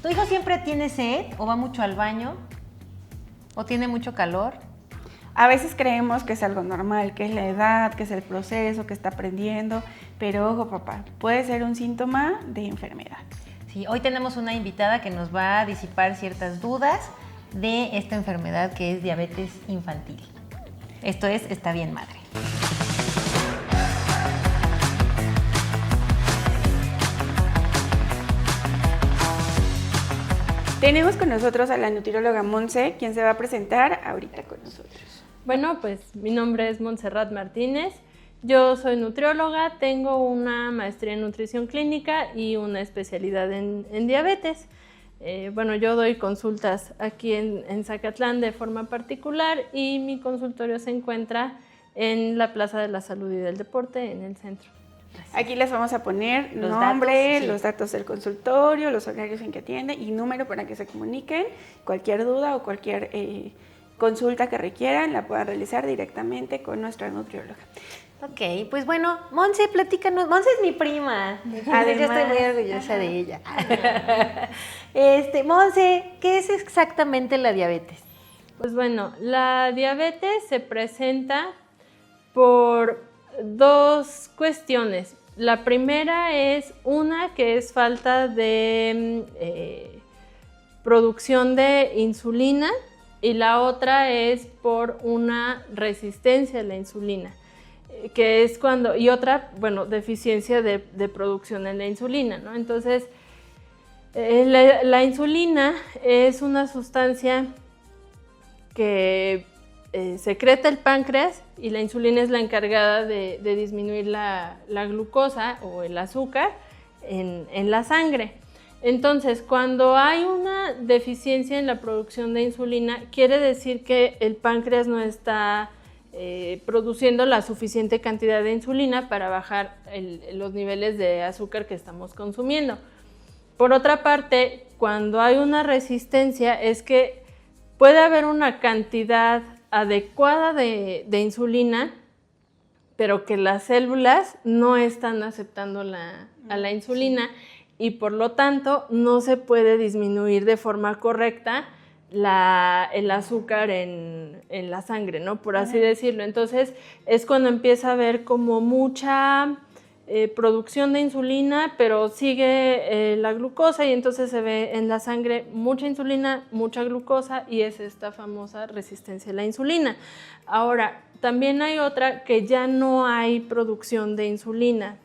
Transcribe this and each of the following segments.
¿Tu hijo siempre tiene sed o va mucho al baño o tiene mucho calor? A veces creemos que es algo normal, que es la edad, que es el proceso, que está aprendiendo, pero ojo papá, puede ser un síntoma de enfermedad. Sí, hoy tenemos una invitada que nos va a disipar ciertas dudas de esta enfermedad que es diabetes infantil. Esto es Está Bien Madre. Tenemos con nosotros a la nutrióloga Monse, quien se va a presentar ahorita con nosotros. Bueno, pues mi nombre es Montserrat Martínez, yo soy nutrióloga, tengo una maestría en nutrición clínica y una especialidad en diabetes. Bueno, yo doy consultas aquí en Zacatlán de forma particular y mi consultorio se encuentra en la Plaza de la Salud y del Deporte, en el centro. Aquí les vamos a poner Los nombre, datos, sí. los datos del consultorio, los horarios en que atiende y número para que se comuniquen. Cualquier duda o cualquier consulta que requieran la puedan realizar directamente con nuestra nutrióloga. Ok, pues bueno, Monse, platícanos. Monse es mi prima. Además, yo estoy muy orgullosa de ella. Monse, ¿qué es exactamente la diabetes? Pues bueno, la diabetes se presenta por dos cuestiones. La primera es una que es falta de producción de insulina y la otra es por una resistencia a la insulina, que es cuando, y otra, bueno, deficiencia de producción en la insulina, ¿no? Entonces, la insulina es una sustancia que secreta el páncreas y la insulina es la encargada de disminuir la glucosa o el azúcar en la sangre. Entonces, cuando hay una deficiencia en la producción de insulina, quiere decir que el páncreas no está produciendo la suficiente cantidad de insulina para bajar los niveles de azúcar que estamos consumiendo. Por otra parte, cuando hay una resistencia, es que puede haber una cantidad adecuada de insulina, pero que las células no están aceptando a la insulina y por lo tanto no se puede disminuir de forma correcta el azúcar en la sangre, ¿no? Por así decirlo. Entonces es cuando empieza a haber como mucha producción de insulina, pero sigue la glucosa y entonces se ve en la sangre mucha insulina, mucha glucosa y es esta famosa resistencia a la insulina. Ahora, también hay otra que ya no hay producción de insulina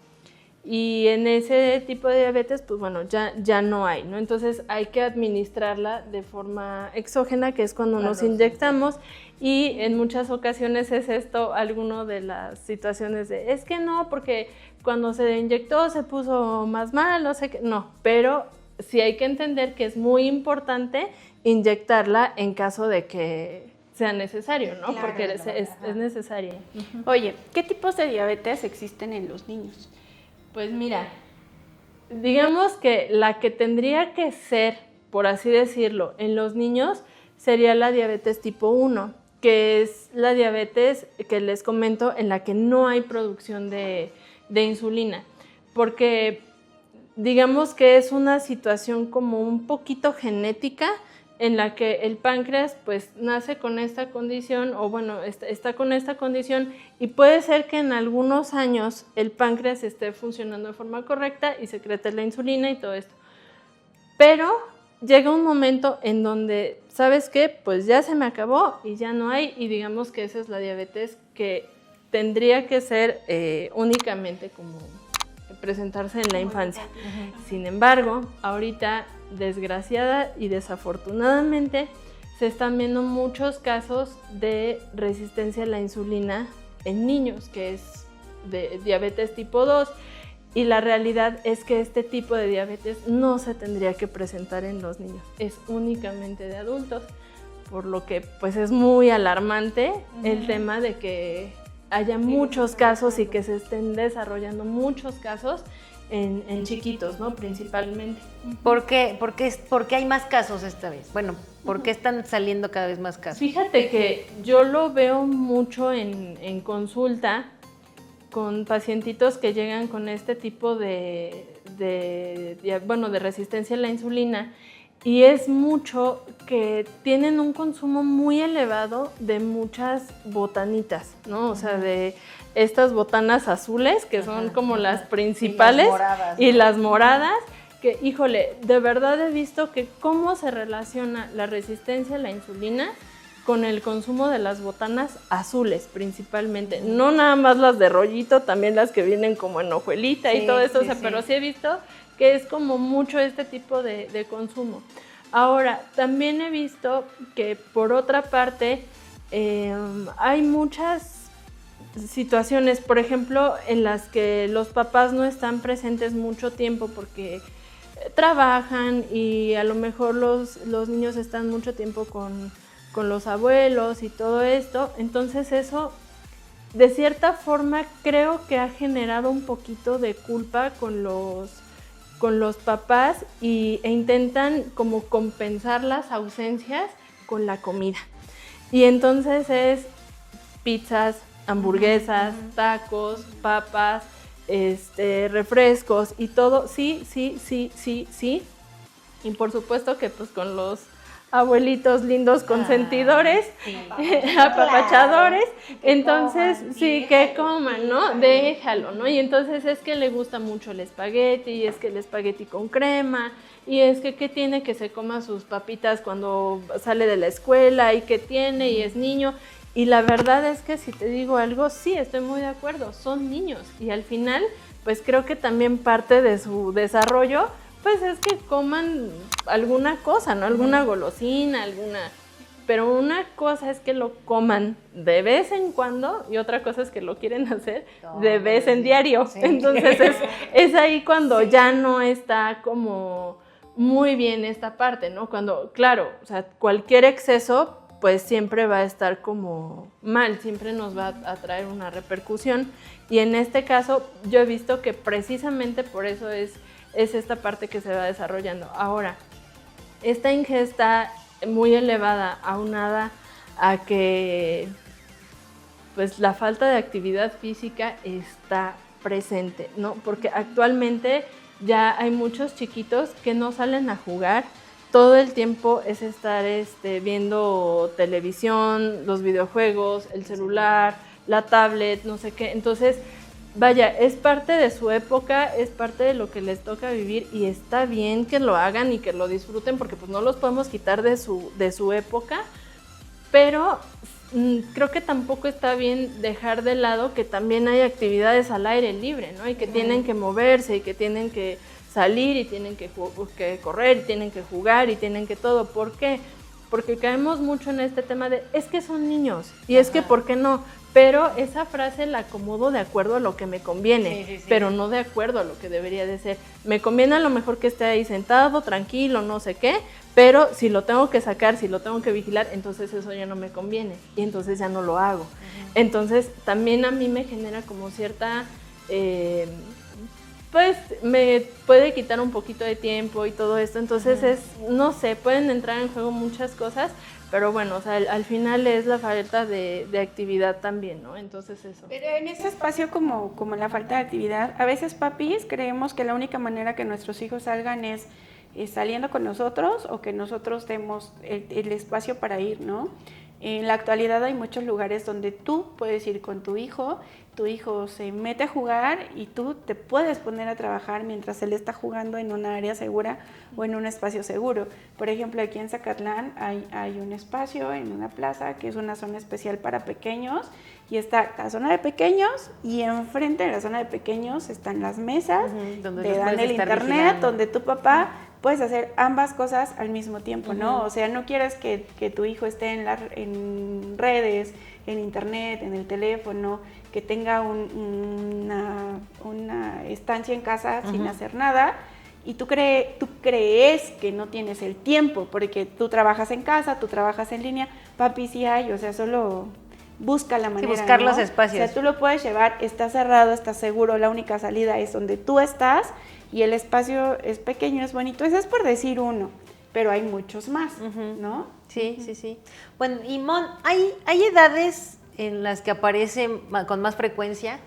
y en ese tipo de diabetes, pues bueno, ya no hay, ¿no? Entonces hay que administrarla de forma exógena, que es cuando nos inyectamos y en muchas ocasiones es esto alguno de las situaciones de, es que no, porque cuando se inyectó se puso más mal, no sé qué, no, pero sí hay que entender que es muy importante inyectarla en caso de que sea necesario, ¿no? Claro, porque claro, es necesaria. Oye, ¿qué tipos de diabetes existen en los niños? Pues mira, digamos que la que tendría que ser, por así decirlo, en los niños sería la diabetes tipo 1, que es la diabetes que les comento en la que no hay producción de insulina, porque digamos que es una situación como un poquito genética en la que el páncreas pues nace con esta condición o bueno, está con esta condición y puede ser que en algunos años el páncreas esté funcionando de forma correcta y secrete la insulina y todo esto. Pero llega un momento en donde, ¿sabes qué? Pues ya se me acabó y ya no hay y digamos que esa es la diabetes que tendría que ser únicamente como presentarse en la infancia. Sin embargo, ahorita, desgraciada y desafortunadamente, se están viendo muchos casos de resistencia a la insulina en niños, que es de diabetes tipo 2, y la realidad es que este tipo de diabetes no se tendría que presentar en los niños, es únicamente de adultos, por lo que pues es muy alarmante el tema de que haya muchos casos y que se estén desarrollando muchos casos en chiquitos, ¿no? Principalmente. ¿Por qué hay más casos esta vez? Bueno, ¿por qué están saliendo cada vez más casos? Fíjate que yo lo veo mucho en consulta con pacientitos que llegan con este tipo de resistencia a la insulina, y es mucho que tienen un consumo muy elevado de muchas botanitas, ¿no? O sea, de estas botanas azules, que son como las principales, y las moradas, que, híjole, de verdad he visto que cómo se relaciona la resistencia a la insulina con el consumo de las botanas azules principalmente. No nada más las de rollito, también las que vienen como en hojuelita y todo eso, o sea, pero sí he visto que es como mucho este tipo de consumo. Ahora, también he visto que por otra parte hay muchas situaciones, por ejemplo, en las que los papás no están presentes mucho tiempo porque trabajan y a lo mejor los niños están mucho tiempo con los abuelos y todo esto. Entonces eso, de cierta forma, creo que ha generado un poquito de culpa con los papás e intentan como compensar las ausencias con la comida. Y entonces es pizzas, hamburguesas, tacos, papas, refrescos y todo, sí. Y por supuesto que pues con los abuelitos lindos consentidores, apapachadores, entonces sí, que coman, ¿no? Déjalo, ¿no? Y entonces es que le gusta mucho el espagueti, y es que el espagueti con crema, y es que ¿qué tiene que se coma sus papitas cuando sale de la escuela? ¿Y qué tiene? Y es niño. Y la verdad es que si te digo algo, sí, estoy muy de acuerdo, son niños, y al final, pues creo que también parte de su desarrollo pues es que coman alguna cosa, ¿no? Alguna golosina, pero una cosa es que lo coman de vez en cuando y otra cosa es que lo quieren hacer de vez en diario. Sí. Entonces es ahí cuando ya no está como muy bien esta parte, ¿no? Cuando, claro, o sea, cualquier exceso pues siempre va a estar como mal, siempre nos va a traer una repercusión, y en este caso yo he visto que precisamente por eso es esta parte que se va desarrollando. Ahora, esta ingesta muy elevada, aunada a que pues la falta de actividad física está presente, ¿no? Porque actualmente ya hay muchos chiquitos que no salen a jugar, todo el tiempo es estar viendo televisión, los videojuegos, el celular, la tablet, no sé qué. Entonces, vaya, es parte de su época, es parte de lo que les toca vivir, y está bien que lo hagan y que lo disfruten porque pues no los podemos quitar de su época, pero creo que tampoco está bien dejar de lado que también hay actividades al aire libre, ¿no? Y que tienen que moverse y que tienen que salir y tienen que correr y tienen que jugar y tienen que todo. ¿Por qué? Porque caemos mucho en este tema de es que son niños y es que ¿por qué no? Pero esa frase la acomodo de acuerdo a lo que me conviene, pero no de acuerdo a lo que debería de ser. Me conviene a lo mejor que esté ahí sentado, tranquilo, no sé qué, pero si lo tengo que sacar, si lo tengo que vigilar, entonces eso ya no me conviene y entonces ya no lo hago. Entonces también a mí me genera como cierta... pues me puede quitar un poquito de tiempo y todo esto, entonces no sé, pueden entrar en juego muchas cosas, pero bueno, o sea, al final es la falta de actividad también, ¿no? Entonces eso. Pero en ese espacio como la falta de actividad, a veces papis creemos que la única manera que nuestros hijos salgan es saliendo con nosotros o que nosotros demos el espacio para ir, ¿no? En la actualidad hay muchos lugares donde tú puedes ir con tu hijo se mete a jugar y tú te puedes poner a trabajar mientras él está jugando en una área segura o en un espacio seguro. Por ejemplo, aquí en Zacatlán hay un espacio en una plaza que es una zona especial para pequeños y está la zona de pequeños y enfrente de la zona de pequeños están las mesas, donde te dan el internet, vigilando. Donde tu papá puedes hacer ambas cosas al mismo tiempo, ¿no? O sea, no quieres que tu hijo esté en redes, en internet, en el teléfono, que tenga una estancia en casa sin hacer nada, y tú crees que no tienes el tiempo, porque tú trabajas en casa, tú trabajas en línea, papi sí hay, o sea, solo busca la manera. buscar ¿no? los espacios. O sea, tú lo puedes llevar, está cerrado, está seguro, la única salida es donde tú estás y el espacio es pequeño, es bonito. Ese es por decir uno, pero hay muchos más, ¿no? Sí, sí, sí. Bueno, y Mon, ¿hay edades en las que aparece con más frecuencia?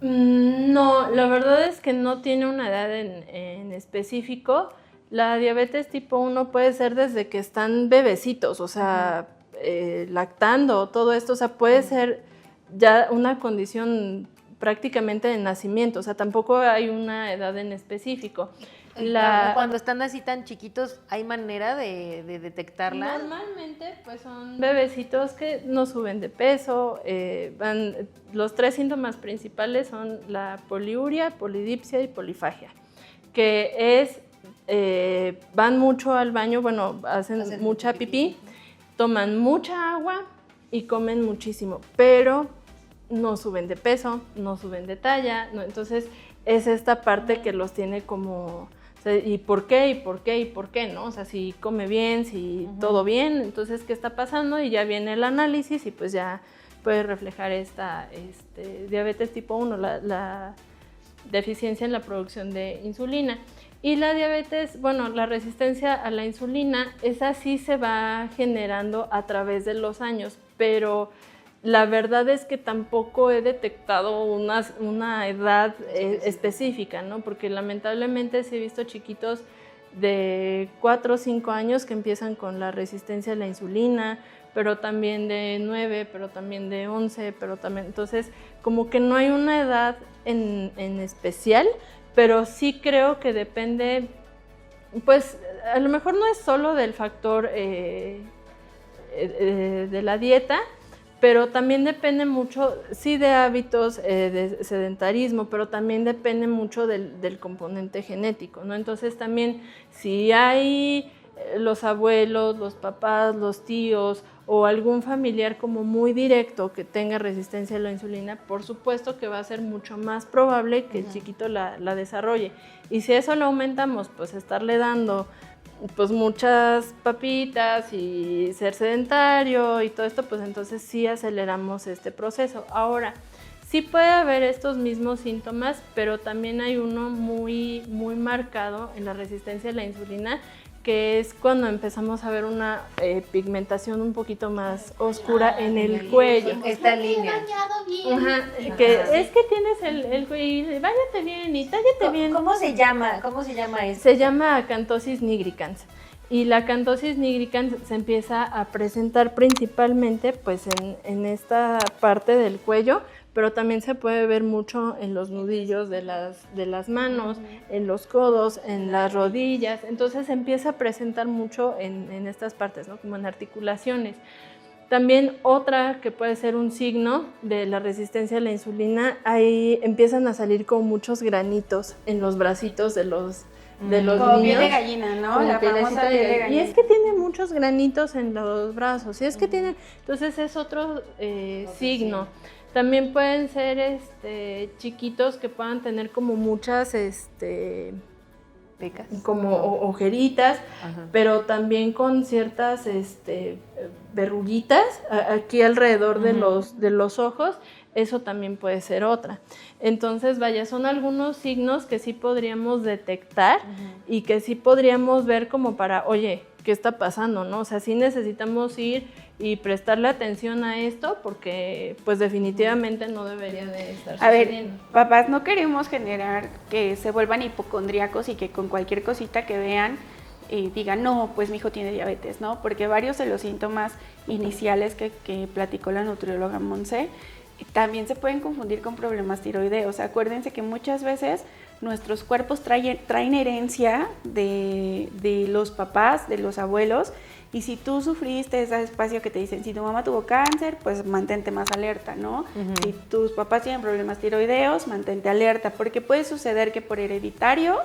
No, la verdad es que no tiene una edad en específico. La diabetes tipo 1 puede ser desde que están bebecitos, o sea, lactando, todo esto, o sea, puede ser ya una condición prácticamente de nacimiento, o sea, tampoco hay una edad en específico. Cuando están así tan chiquitos, ¿hay manera de detectarla? Normalmente, pues son bebecitos que no suben de peso. Los 3 síntomas principales son la poliuria, polidipsia y polifagia, que es, van mucho al baño, bueno, hacen mucha pipí, toman mucha agua y comen muchísimo, pero no suben de peso, no suben de talla, no, entonces es esta parte que los tiene como... ¿Y por qué? ¿Y por qué? ¿Y por qué? ¿No? O sea, si come bien, si todo bien, entonces, ¿qué está pasando? Y ya viene el análisis y pues ya puede reflejar esta diabetes tipo 1, la deficiencia en la producción de insulina. Y la diabetes, bueno, la resistencia a la insulina, esa sí se va generando a través de los años, pero la verdad es que tampoco he detectado una edad específica, ¿no? Porque lamentablemente sí he visto chiquitos de 4 o 5 años que empiezan con la resistencia a la insulina, pero también de 9, pero también de 11, pero también... Entonces, como que no hay una edad en especial, pero sí creo que depende, pues a lo mejor no es solo del factor de la dieta, pero también depende mucho, sí, de hábitos, de sedentarismo, pero también depende mucho del componente genético, ¿no? Entonces también si hay los abuelos, los papás, los tíos o algún familiar como muy directo que tenga resistencia a la insulina, por supuesto que va a ser mucho más probable que el chiquito la desarrolle. Y si eso lo aumentamos, pues estarle dando pues muchas papitas y ser sedentario y todo esto, pues entonces sí aceleramos este proceso. Ahora, sí puede haber estos mismos síntomas, pero también hay uno muy, muy marcado en la resistencia a la insulina, que es cuando empezamos a ver una pigmentación un poquito más oscura en el cuello. Esta línea. Ajá, que es que tienes el cuello, y váyate bien y tállate bien. ¿Cómo se llama? ¿Cómo se llama esto? Se llama acantosis nigricans. Y la acantosis nigricans se empieza a presentar principalmente pues en esta parte del cuello, pero también se puede ver mucho en los nudillos de las manos, en los codos, en las rodillas. Entonces se empieza a presentar mucho en estas partes, ¿no? Como en articulaciones. También otra que puede ser un signo de la resistencia a la insulina, ahí empiezan a salir como muchos granitos en los bracitos de los niños. Como piel de gallina, ¿no? Como La famosa piel de gallina. Y es que tiene muchos granitos en los brazos, y es que tiene, entonces es otro signo. También pueden ser chiquitos que puedan tener como muchas Pecas. como ojeritas, pero también con ciertas verruguitas aquí alrededor de los ojos. Eso también puede ser otra. Entonces, vaya, son algunos signos que sí podríamos detectar y que sí podríamos ver como para, oye, ¿qué está pasando, no? O sea, sí necesitamos ir y prestarle atención a esto porque, pues, definitivamente no debería de estar sucediendo. A ver, papás, no queremos generar que se vuelvan hipocondríacos y que con cualquier cosita que vean digan, no, pues mi hijo tiene diabetes, ¿no? Porque varios de los síntomas iniciales que platicó la nutrióloga Monse también se pueden confundir con problemas tiroideos. Acuérdense que muchas veces nuestros cuerpos traen herencia de los papás, de los abuelos, y si tú sufriste ese espacio que te dicen, si tu mamá tuvo cáncer, pues mantente más alerta, ¿no? Si tus papás tienen problemas tiroideos, mantente alerta, porque puede suceder que por hereditario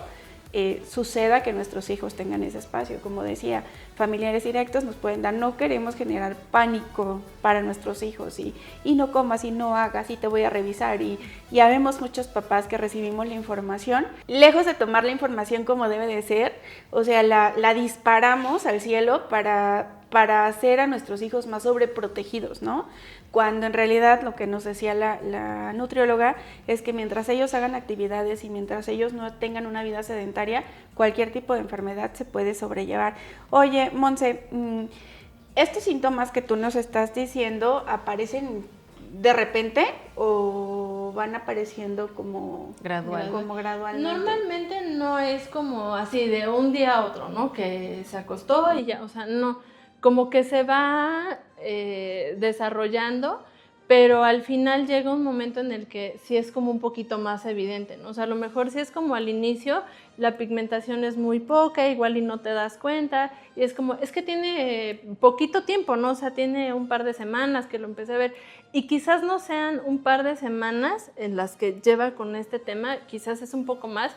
suceda que nuestros hijos tengan ese espacio. Como decía, familiares directos nos pueden dar. No queremos generar pánico para nuestros hijos y no comas y no hagas y te voy a revisar. Y ya vemos muchos papás que recibimos la información, lejos de tomar la información como debe de ser, o sea, la disparamos al cielo para hacer a nuestros hijos más sobreprotegidos, ¿no? Cuando en realidad lo que nos decía la nutrióloga es que mientras ellos hagan actividades y mientras ellos no tengan una vida sedentaria, cualquier tipo de enfermedad se puede sobrellevar. Oye, Monse, ¿estos síntomas que tú nos estás diciendo aparecen de repente o van apareciendo como gradualmente? Normalmente no es como así de un día a otro, ¿no? Que se acostó y ya, o sea, no, como que se va desarrollando, pero al final llega un momento en el que sí es como un poquito más evidente, ¿no? O sea, a lo mejor sí es como al inicio la pigmentación es muy poca, igual y no te das cuenta, y es como, es que tiene poquito tiempo, ¿no? O sea, tiene un par de semanas que lo empecé a ver, y quizás no sean un par de semanas en las que lleva con este tema, quizás es un poco más,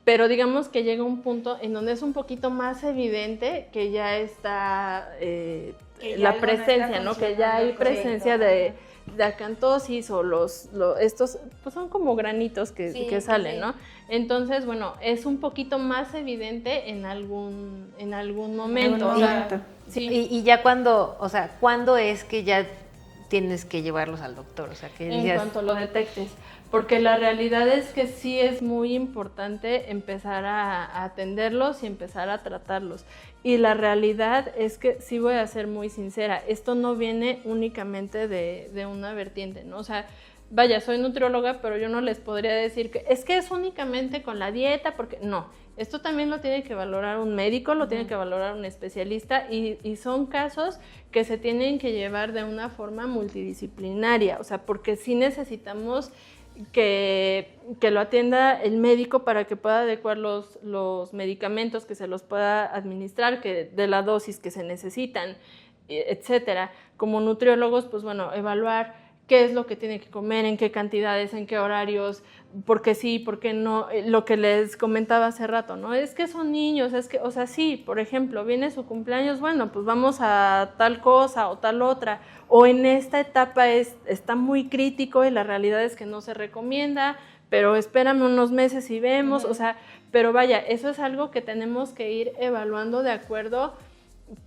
pero digamos que llega un punto en donde es un poquito más evidente que ya está la presencia, ¿no? Que ya hay presencia de acantosis o estos, pues son como granitos que salen, sí, ¿no? Entonces, bueno, es un poquito más evidente en algún momento. Sí. Y ya cuando es que ya tienes que llevarlos al doctor? O sea, que en cuanto lo detectes. Porque la realidad es que sí es muy importante empezar a atenderlos y empezar a tratarlos. Y la realidad es que sí voy a ser muy sincera, esto no viene únicamente de una vertiente, ¿no? O sea, vaya, soy nutrióloga, pero yo no les podría decir que es únicamente con la dieta, porque no. Esto también lo tiene que valorar un médico, lo tiene que valorar un especialista y son casos que se tienen que llevar de una forma multidisciplinaria, o sea, porque sí necesitamos que lo atienda el médico para que pueda adecuar los medicamentos, que se los pueda administrar, que de la dosis que se necesitan, etcétera. Como nutriólogos, pues bueno, evaluar qué es lo que tiene que comer, en qué cantidades, en qué horarios, por qué sí, por qué no, lo que les comentaba hace rato, ¿no? Es que son niños, es que, o sea, sí, por ejemplo, viene su cumpleaños, bueno, pues vamos a tal cosa o tal otra, o en esta etapa está muy crítico y la realidad es que no se recomienda, pero espérame unos meses y vemos, o sea, pero vaya, eso es algo que tenemos que ir evaluando de acuerdo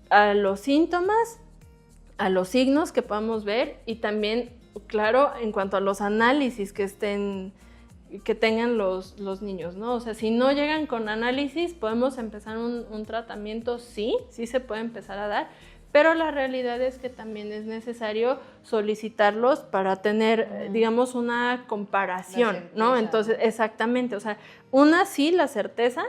a los síntomas, a los signos que podamos ver y también, claro, en cuanto a los análisis que tengan los niños, ¿no? O sea, si no llegan con análisis, podemos empezar un tratamiento, sí se puede empezar a dar, pero la realidad es que también es necesario solicitarlos para tener, digamos, una comparación, ¿no? Entonces, exactamente, o sea, una sí, la certeza,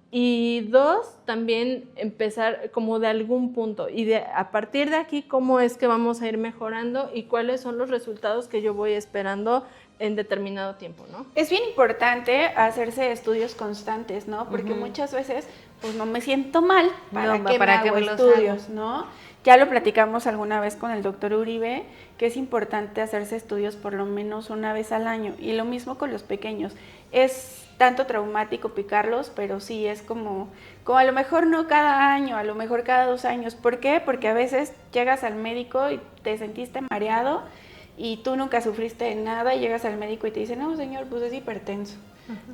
y dos, también empezar como de algún punto y a partir de aquí cómo es que vamos a ir mejorando y cuáles son los resultados que yo voy esperando en determinado tiempo, ¿no? Es bien importante hacerse estudios constantes, ¿no? Porque muchas veces, pues no me siento mal, ¿para qué me hago estudios, no? Ya lo platicamos alguna vez con el doctor Uribe, que es importante hacerse estudios por lo menos una vez al año y lo mismo con los pequeños. Es tanto traumático picarlos, pero sí es como a lo mejor no cada año, a lo mejor cada 2 años. ¿Por qué? Porque a veces llegas al médico y te sentiste mareado y tú nunca sufriste de nada y llegas al médico y te dice, no señor, pues es hipertenso,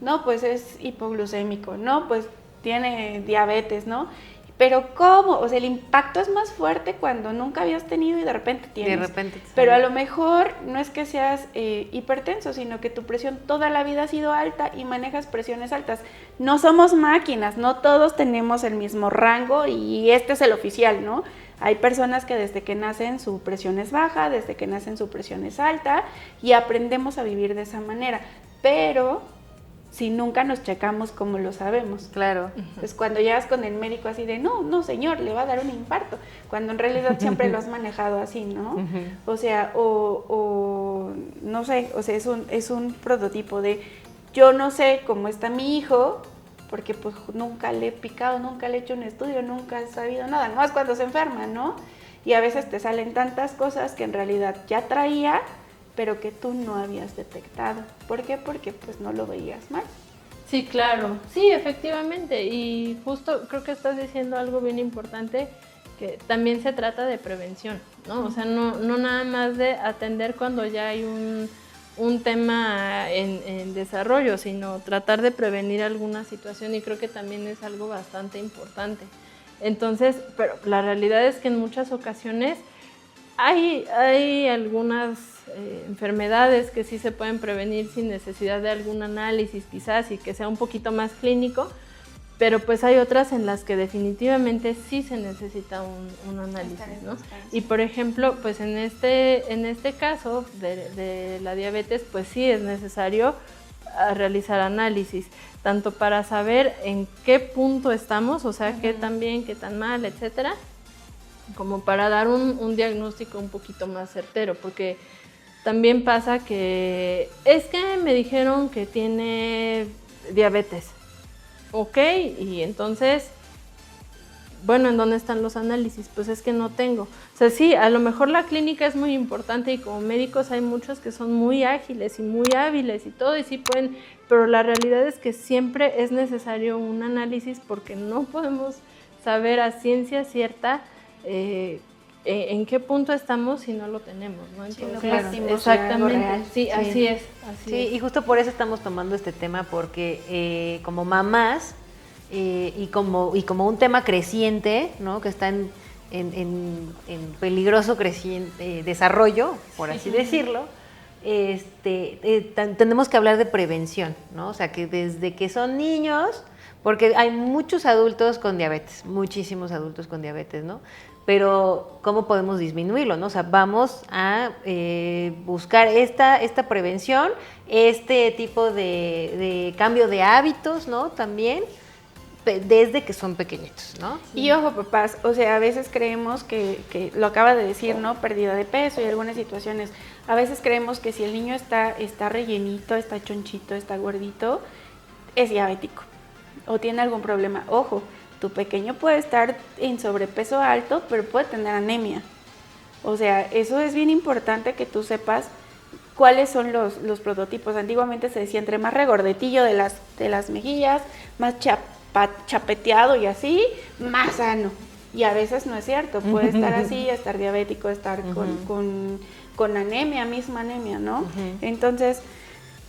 no, pues es hipoglucémico, no, pues tiene diabetes, ¿no? Pero ¿cómo? O sea, el impacto es más fuerte cuando nunca habías tenido y de repente tienes. Pero a lo mejor no es que seas hipertenso, sino que tu presión toda la vida ha sido alta y manejas presiones altas. No somos máquinas, no todos tenemos el mismo rango y este es el oficial, ¿no? Hay personas que desde que nacen su presión es baja, desde que nacen su presión es alta y aprendemos a vivir de esa manera. Pero si nunca nos checamos, ¿cómo lo sabemos? Claro. Pues cuando llegas con el médico así de, no señor, le va a dar un infarto, cuando en realidad siempre lo has manejado así, ¿no? O sea, o no sé, o sea, es un prototipo de, yo no sé cómo está mi hijo, porque pues nunca le he picado, nunca le he hecho un estudio, nunca he sabido nada, nomás cuando se enferma, ¿no? Y a veces te salen tantas cosas que en realidad ya traía, pero que tú no habías detectado. ¿Por qué? Porque pues no lo veías mal. Sí, claro, sí, efectivamente, y justo creo que estás diciendo algo bien importante, que también se trata de prevención, ¿no? O sea, no nada más de atender cuando ya hay un tema en desarrollo, sino tratar de prevenir alguna situación, y creo que también es algo bastante importante. Entonces, pero la realidad es que en muchas ocasiones hay algunas enfermedades que sí se pueden prevenir sin necesidad de algún análisis quizás y que sea un poquito más clínico, pero pues hay otras en las que definitivamente sí se necesita un análisis, ¿no? Y por ejemplo, pues en este caso de la diabetes, pues sí es necesario realizar análisis, tanto para saber en qué punto estamos, o sea, qué tan bien, qué tan mal, etcétera, como para dar un diagnóstico un poquito más certero, porque también pasa que es que me dijeron que tiene diabetes. Ok, y entonces, bueno, ¿en dónde están los análisis? Pues es que no tengo. O sea, sí, a lo mejor la clínica es muy importante y como médicos hay muchos que son muy ágiles y muy hábiles y todo, y sí pueden, pero la realidad es que siempre es necesario un análisis porque no podemos saber a ciencia cierta en qué punto estamos si no lo tenemos, ¿no? Entonces, claro, exactamente, sí, así es. Y justo por eso estamos tomando este tema, porque como mamás y como un tema creciente, ¿no? Que está en peligroso desarrollo, por así decirlo, tenemos que hablar de prevención, ¿no? O sea, que desde que son niños, porque hay muchos adultos con diabetes, muchísimos adultos con diabetes, ¿no? Pero ¿cómo podemos disminuirlo, no? O sea, vamos a buscar esta prevención, este tipo de cambio de hábitos, ¿no? También desde que son pequeñitos, ¿no? Y ojo, papás, o sea, a veces creemos que lo acaba de decir, ¿no? Pérdida de peso y algunas situaciones. A veces creemos que si el niño está rellenito, está chonchito, está gordito, es diabético o tiene algún problema. Ojo, tu pequeño puede estar en sobrepeso alto, pero puede tener anemia. O sea, eso es bien importante que tú sepas cuáles son los prototipos. Antiguamente se decía entre más regordetillo de las mejillas, más chapeteado y así, más sano. Y a veces no es cierto, puede estar así, estar diabético, estar con anemia, misma anemia, ¿no? Entonces,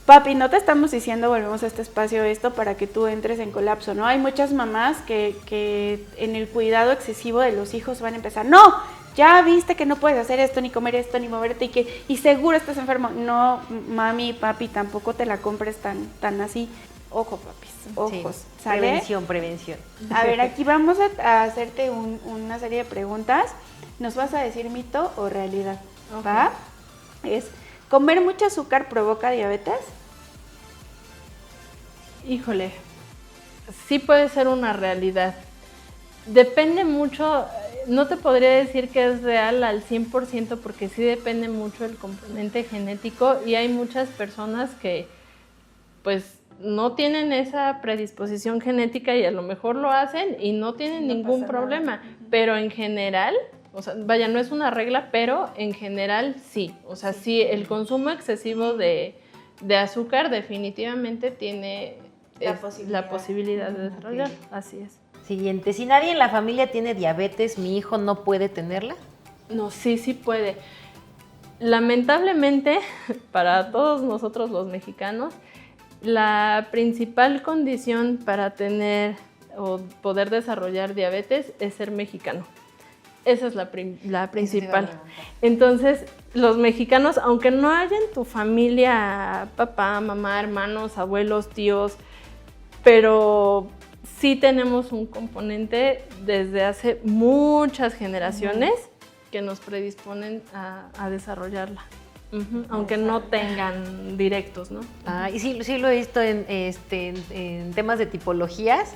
papi, no te estamos diciendo, volvemos a este espacio esto para que tú entres en colapso, ¿no? Hay muchas mamás que en el cuidado excesivo de los hijos van a empezar, no, ya viste que no puedes hacer esto, ni comer esto, ni moverte, y seguro estás enfermo. No, mami, papi, tampoco te la compres tan así. Ojo, papis, ojos, sí, ¿sale? Prevención. A ver, aquí vamos a hacerte una serie de preguntas. Nos vas a decir mito o realidad, ¿va? Es, ¿comer mucho azúcar provoca diabetes? Híjole, sí puede ser una realidad. Depende mucho, no te podría decir que es real al 100% porque sí depende mucho del componente genético y hay muchas personas que pues no tienen esa predisposición genética y a lo mejor lo hacen y no tienen ningún problema, pero en general, o sea, vaya, no es una regla, pero en general sí, o sea, sí, el consumo excesivo de azúcar definitivamente tiene la posibilidad de desarrollar, así es. Siguiente, si nadie en la familia tiene diabetes, ¿mi hijo no puede tenerla? No, sí puede. Lamentablemente, para todos nosotros los mexicanos, la principal condición para tener o poder desarrollar diabetes es ser mexicano. Esa es la principal. Entonces, los mexicanos, aunque no haya en tu familia papá, mamá, hermanos, abuelos, tíos, pero sí tenemos un componente desde hace muchas generaciones que nos predisponen a desarrollarla. Aunque no tengan directos, ¿no? Y sí lo he visto en temas de tipologías,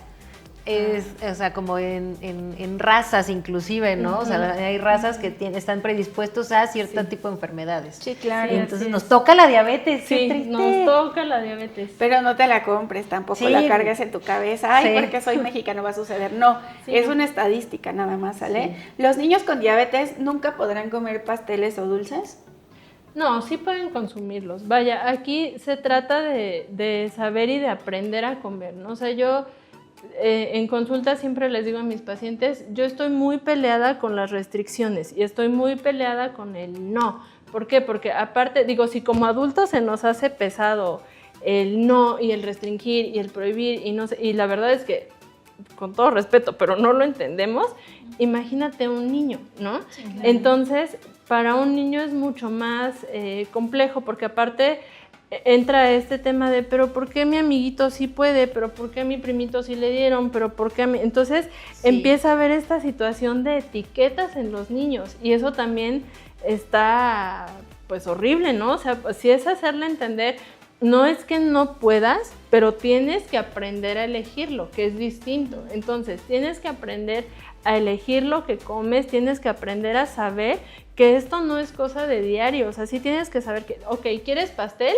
o sea, como en razas inclusive, ¿no? O sea, hay razas que están predispuestos a cierto tipo de enfermedades. Sí, claro. Y entonces nos toca la diabetes, sí, qué triste. Nos toca la diabetes. Pero no te la compres, tampoco la cargues en tu cabeza. Ay, porque soy mexicano va a suceder. No, es una estadística nada más, ¿sale? ¿Los niños con diabetes nunca podrán comer pasteles o dulces? No, sí pueden consumirlos. Vaya, aquí se trata de saber y de aprender a comer, ¿no? O sea, yo en consulta siempre les digo a mis pacientes, yo estoy muy peleada con las restricciones y estoy muy peleada con el no. ¿Por qué? Porque aparte, digo, si como adultos se nos hace pesado el no y el restringir y el prohibir y no sé, y la verdad es que, con todo respeto, pero no lo entendemos, imagínate un niño, ¿no? Sí, claro. Entonces, para un niño es mucho más complejo, porque aparte entra este tema de, pero ¿por qué mi amiguito sí puede? ¿Pero por qué a mi primito sí le dieron? ¿Pero por qué a mí? Entonces empieza a haber esta situación de etiquetas en los niños, y eso también está pues horrible, ¿no? O sea, si es hacerle entender, no es que no puedas, pero tienes que aprender a elegirlo, que es distinto. Entonces, tienes que aprender a elegir lo que comes, tienes que aprender a saber que esto no es cosa de diario. O sea, sí tienes que saber que, ok, ¿quieres pastel?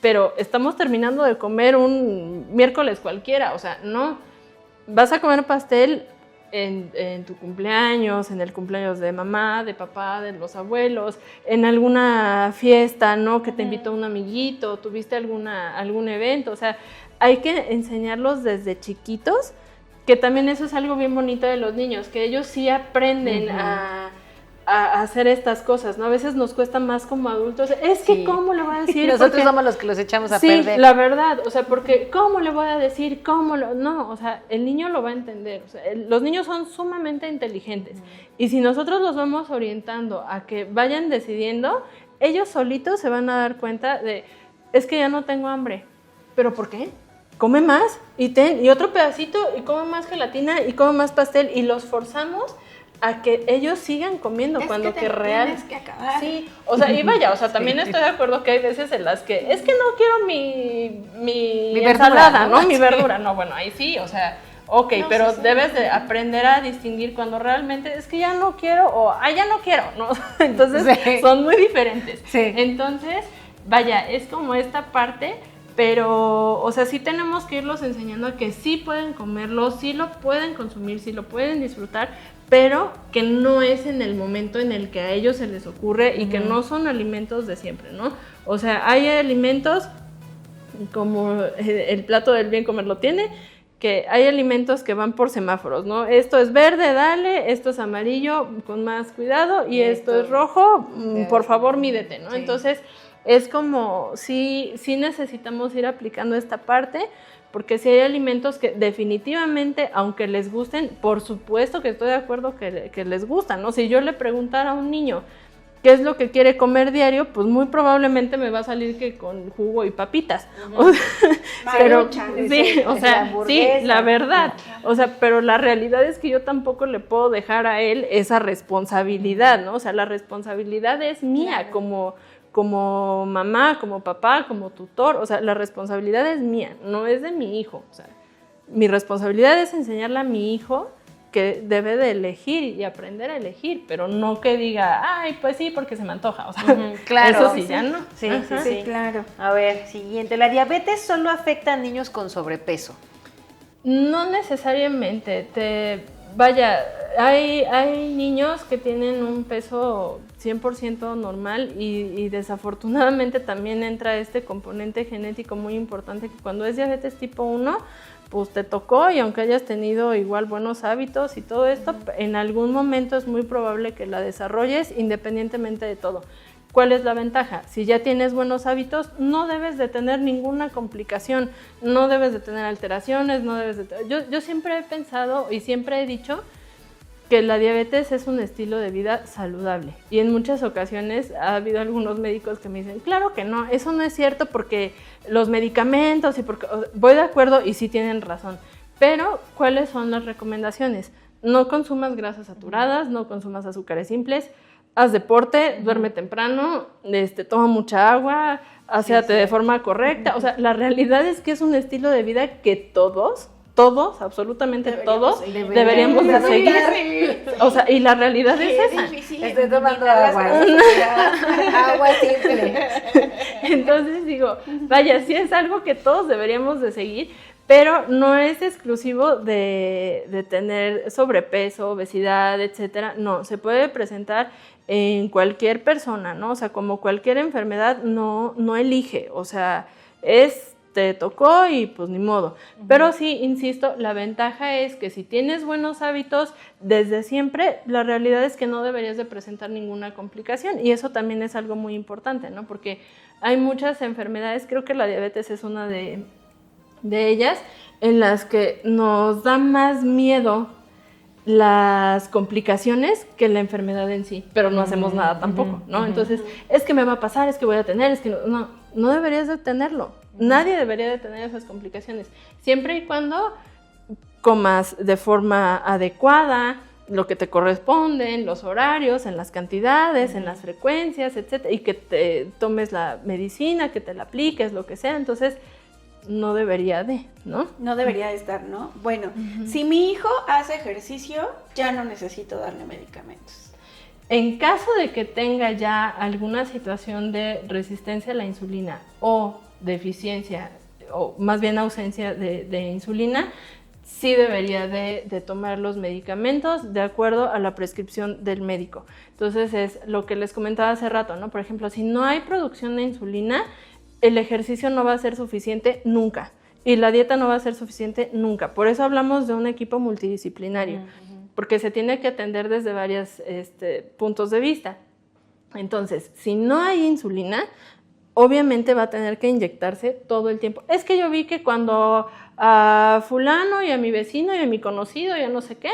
Pero estamos terminando de comer un miércoles cualquiera. O sea, no, vas a comer pastel en tu cumpleaños, en el cumpleaños de mamá, de papá, de los abuelos, en alguna fiesta, ¿no? Que te invitó un amiguito, tuviste algún evento. O sea, hay que enseñarlos desde chiquitos, que también eso es algo bien bonito de los niños, que ellos sí aprenden a hacer estas cosas, ¿no? A veces nos cuesta más como adultos. Es que, ¿cómo le voy a decir? Nosotros somos los que los echamos a perder. Sí, la verdad, o sea, porque ¿cómo le voy a decir? No, o sea, el niño lo va a entender. O sea, los niños son sumamente inteligentes. Y si nosotros los vamos orientando a que vayan decidiendo, ellos solitos se van a dar cuenta de, es que ya no tengo hambre. ¿Pero por qué? Come más y otro pedacito y come más gelatina y come más pastel, y los forzamos a que ellos sigan comiendo cuando que real. Tienes que acabar. Sí, o sea, y vaya, o sea, también estoy de acuerdo que hay veces en las que es que no quiero mi ensalada, ¿no? Mi verdura. No, bueno, ahí sí, o sea, ok, no, pero debes de aprender a distinguir cuando realmente es que ya no quiero o ya no quiero, ¿no? Entonces son muy diferentes. Sí. Entonces, vaya, es como esta parte. Pero, o sea, sí tenemos que irlos enseñando a que sí pueden comerlo, sí lo pueden consumir, sí lo pueden disfrutar, pero que no es en el momento en el que a ellos se les ocurre y que no son alimentos de siempre, ¿no? O sea, hay alimentos como el plato del bien comer lo tiene, que hay alimentos que van por semáforos, ¿no? Esto es verde, dale, esto es amarillo, con más cuidado, y esto es rojo, por favor mídete, ¿no? Sí. Entonces, es como, sí necesitamos ir aplicando esta parte, porque si hay alimentos que definitivamente, aunque les gusten, por supuesto que estoy de acuerdo que les gustan, ¿no? Si yo le preguntara a un niño qué es lo que quiere comer diario, pues muy probablemente me va a salir que con jugo y papitas. O sea, pero sí, o sea, sí, la verdad. O sea, pero la realidad es que yo tampoco le puedo dejar a él esa responsabilidad, ¿no? O sea, la responsabilidad es mía, como mamá, como papá, como tutor. O sea, la responsabilidad es mía, no es de mi hijo. O sea, mi responsabilidad es enseñarle a mi hijo que debe de elegir y aprender a elegir, pero no que diga, ay, pues sí, porque se me antoja. O sea, claro. Eso sí, ya no. Sí, claro. A ver, siguiente. ¿La diabetes solo afecta a niños con sobrepeso? No necesariamente. Vaya, hay niños que tienen un peso 100% normal y desafortunadamente también entra este componente genético muy importante, que cuando es diabetes tipo 1, pues te tocó, y aunque hayas tenido igual buenos hábitos y todo esto, en algún momento es muy probable que la desarrolles independientemente de todo. ¿Cuál es la ventaja? Si ya tienes buenos hábitos, no debes de tener ninguna complicación, no debes de tener alteraciones, Yo siempre he pensado y siempre he dicho que la diabetes es un estilo de vida saludable, y en muchas ocasiones ha habido algunos médicos que me dicen, claro que no, eso no es cierto porque los medicamentos y porque... Voy de acuerdo y sí tienen razón, pero ¿cuáles son las recomendaciones? No consumas grasas saturadas, no consumas azúcares simples, haz deporte, duerme temprano, toma mucha agua, aséate de forma correcta. O sea, la realidad es que es un estilo de vida que todos, absolutamente todos, deberíamos de seguir. O sea, y la realidad es esa. Estoy tomando agua. Agua simple. Entonces digo, vaya, sí es algo que todos deberíamos de seguir, pero no es exclusivo de tener sobrepeso, obesidad, etcétera. No, se puede presentar en cualquier persona, ¿no? O sea, como cualquier enfermedad, no elige, o sea, te tocó y pues ni modo. Pero sí, insisto, la ventaja es que si tienes buenos hábitos desde siempre, la realidad es que no deberías de presentar ninguna complicación, y eso también es algo muy importante, ¿no? Porque hay muchas enfermedades, creo que la diabetes es una de ellas, en las que nos da más miedo las complicaciones que la enfermedad en sí, pero no hacemos nada tampoco, ¿no? Entonces, es que me va a pasar, es que voy a tener, es que no deberías de tenerlo. Nadie debería de tener esas complicaciones, siempre y cuando comas de forma adecuada, lo que te corresponde, en los horarios, en las cantidades, en las frecuencias, etcétera, y que te tomes la medicina, que te la apliques, lo que sea. Entonces, no debería de, ¿no? No debería de estar, ¿no? Bueno, si mi hijo hace ejercicio, ya no necesito darle medicamentos. En caso de que tenga ya alguna situación de resistencia a la insulina o deficiencia, o más bien ausencia de insulina, sí debería de tomar los medicamentos de acuerdo a la prescripción del médico. Entonces, es lo que les comentaba hace rato, ¿no? Por ejemplo, si no hay producción de insulina, el ejercicio no va a ser suficiente nunca, y la dieta no va a ser suficiente nunca. Por eso hablamos de un equipo multidisciplinario, porque se tiene que atender desde varios puntos de vista. Entonces, si no hay insulina, obviamente va a tener que inyectarse todo el tiempo. Es que yo vi que cuando a fulano y a mi vecino y a mi conocido y a no sé qué,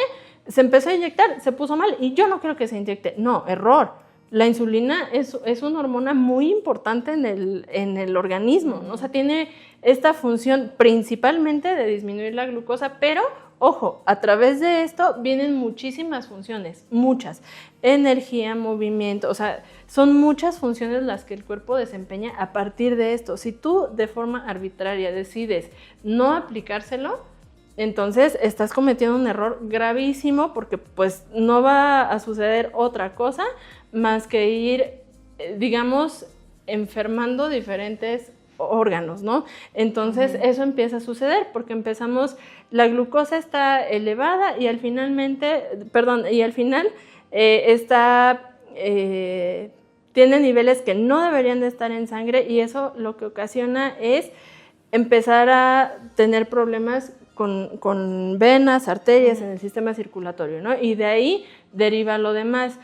se empezó a inyectar, se puso mal, y yo no quiero que se inyecte. No, error. La insulina es una hormona muy importante en el organismo, ¿no? O sea, tiene esta función principalmente de disminuir la glucosa, pero, ojo, a través de esto vienen muchísimas funciones, muchas. Energía, movimiento, o sea, son muchas funciones las que el cuerpo desempeña a partir de esto. Si tú de forma arbitraria decides no aplicárselo, entonces estás cometiendo un error gravísimo, porque pues no va a suceder otra cosa más que ir, digamos, enfermando diferentes órganos, ¿no? Entonces eso empieza a suceder porque la glucosa está elevada y al final tiene niveles que no deberían de estar en sangre, y eso lo que ocasiona es empezar a tener problemas con venas, arterias en el sistema circulatorio, ¿no? Y de ahí deriva lo demás.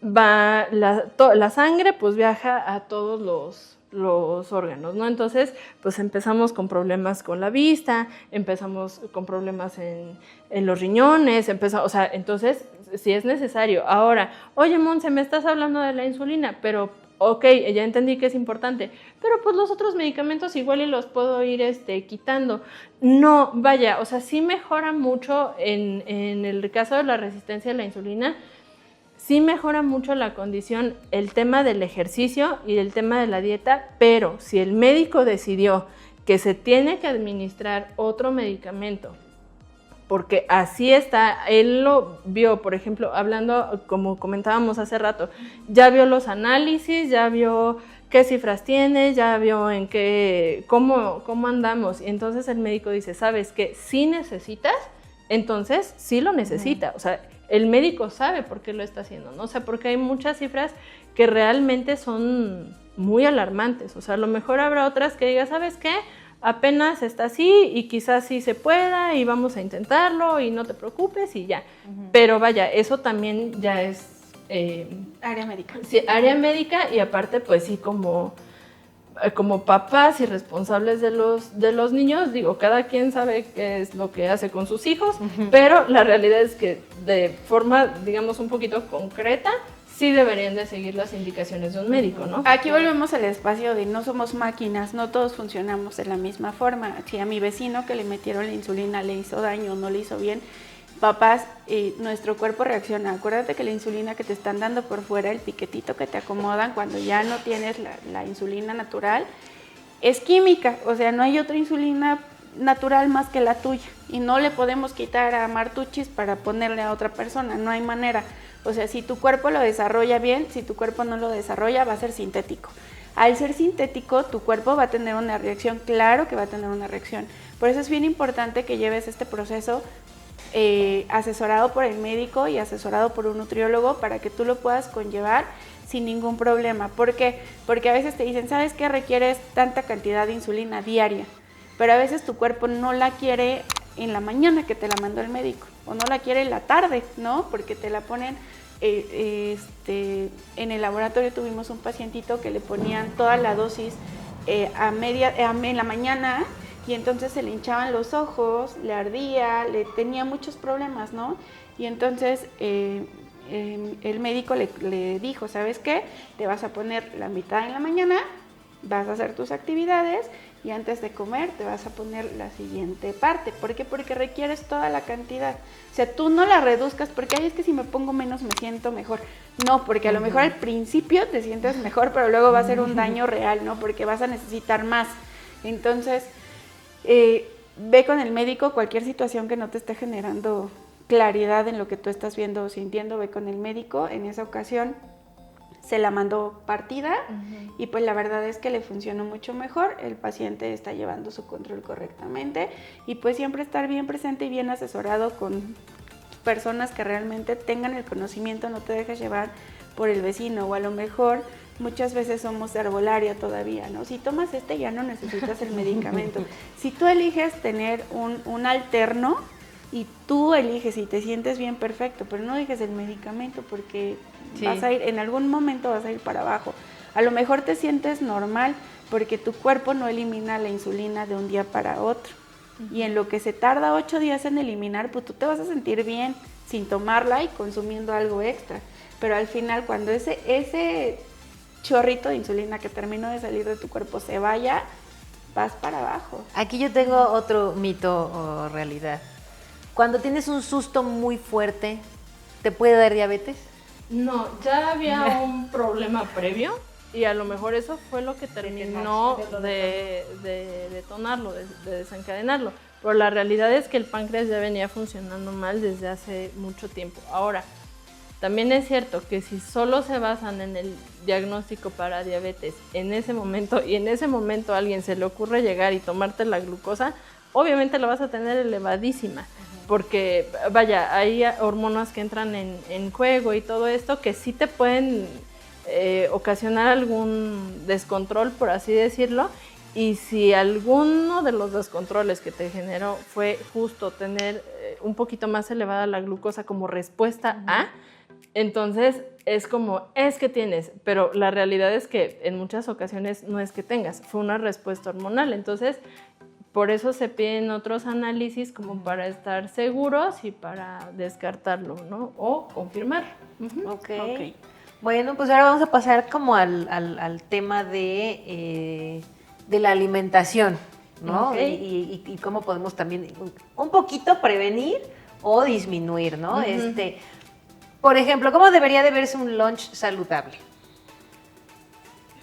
La sangre pues viaja a todos los órganos, ¿no? Entonces, pues empezamos con problemas con la vista, empezamos con problemas en los riñones, o sea, entonces, sí es necesario. Ahora, oye, Monse, me estás hablando de la insulina, pero, ok, ya entendí que es importante, pero pues los otros medicamentos igual y los puedo ir quitando. No, vaya, o sea, sí mejora mucho en el caso de la resistencia a la insulina. Sí mejora mucho la condición, el tema del ejercicio y el tema de la dieta, pero si el médico decidió que se tiene que administrar otro medicamento, porque así está, él lo vio, por ejemplo, hablando, como comentábamos hace rato, ya vio los análisis, ya vio qué cifras tiene, ya vio cómo andamos, y entonces el médico dice, ¿sabes qué? Si necesitas, entonces sí lo necesita, o sea, el médico sabe por qué lo está haciendo, ¿no? O sea, porque hay muchas cifras que realmente son muy alarmantes. O sea, a lo mejor habrá otras que diga, ¿sabes qué? Apenas está así y quizás sí se pueda y vamos a intentarlo y no te preocupes y ya. Pero vaya, eso también ya es... área médica. Sí, área médica, y aparte, pues sí, como papás y responsables de los niños, digo, cada quien sabe qué es lo que hace con sus hijos, pero la realidad es que de forma, digamos, un poquito concreta, sí deberían de seguir las indicaciones de un médico, ¿no? Aquí volvemos al espacio de no somos máquinas, no todos funcionamos de la misma forma. Si a mi vecino que le metieron la insulina le hizo daño o no le hizo bien, papás, nuestro cuerpo reacciona. Acuérdate que la insulina que te están dando por fuera, el piquetito que te acomodan cuando ya no tienes la insulina natural, es química. O sea, no hay otra insulina natural más que la tuya. Y no le podemos quitar a Martuchis para ponerle a otra persona, no hay manera. O sea, si tu cuerpo lo desarrolla bien, si tu cuerpo no lo desarrolla, va a ser sintético. Al ser sintético, tu cuerpo va a tener una reacción, claro que va a tener una reacción. Por eso es bien importante que lleves este proceso asesorado por el médico y asesorado por un nutriólogo para que tú lo puedas conllevar sin ningún problema. ¿Por qué? Porque a veces te dicen, ¿sabes qué? Requieres tanta cantidad de insulina diaria, pero a veces tu cuerpo no la quiere en la mañana que te la mandó el médico, o no la quiere en la tarde, ¿no? Porque te la ponen, en el laboratorio tuvimos un pacientito que le ponían toda la dosis en la mañana, y entonces se le hinchaban los ojos, le ardía, tenía muchos problemas, ¿no? Y entonces el médico le dijo, ¿sabes qué? Te vas a poner la mitad en la mañana, vas a hacer tus actividades y antes de comer te vas a poner la siguiente parte. ¿Por qué? Porque requieres toda la cantidad. O sea, tú no la reduzcas porque ay, es que si me pongo menos me siento mejor. No, porque a lo mejor al principio te sientes mejor, pero luego va a ser un daño real, ¿no? Porque vas a necesitar más. Entonces, ve con el médico cualquier situación que no te esté generando claridad en lo que tú estás viendo o sintiendo, ve con el médico. En esa ocasión se la mandó partida y pues la verdad es que le funcionó mucho mejor, el paciente está llevando su control correctamente y pues siempre estar bien presente y bien asesorado con personas que realmente tengan el conocimiento, no te dejes llevar por el vecino o a lo mejor muchas veces somos de herbolaria todavía, ¿no? Si tomas ya no necesitas el medicamento. Si tú eliges tener un alterno y tú eliges y te sientes bien, perfecto, pero no dejes el medicamento porque vas a ir, en algún momento vas a ir para abajo. A lo mejor te sientes normal porque tu cuerpo no elimina la insulina de un día para otro. Y en lo que se tarda 8 días en eliminar, pues tú te vas a sentir bien sin tomarla y consumiendo algo extra. Pero al final, cuando ese chorrito de insulina que terminó de salir de tu cuerpo se vaya, vas para abajo. Aquí yo tengo otro mito o realidad. Cuando tienes un susto muy fuerte, ¿te puede dar diabetes? No, ya había un problema previo y a lo mejor eso fue lo que terminó de detonarlo, de desencadenarlo. Pero la realidad es que el páncreas ya venía funcionando mal desde hace mucho tiempo. Ahora, también es cierto que si solo se basan en el diagnóstico para diabetes en ese momento y en ese momento a alguien se le ocurre llegar y tomarte la glucosa, obviamente la vas a tener elevadísima. Porque, vaya, hay hormonas que entran en juego y todo esto que sí te pueden ocasionar algún descontrol, por así decirlo, y si alguno de los descontroles que te generó fue justo tener un poquito más elevada la glucosa como respuesta a, entonces es como, es que tienes, pero la realidad es que en muchas ocasiones no es que tengas, fue una respuesta hormonal, entonces por eso se piden otros análisis como para estar seguros y para descartarlo, ¿no? O confirmar. Okay. Bueno, pues ahora vamos a pasar como al tema de la alimentación, ¿no? Okay. Y cómo podemos también un poquito prevenir o disminuir, ¿no? Por ejemplo, ¿cómo debería de verse un lunch saludable?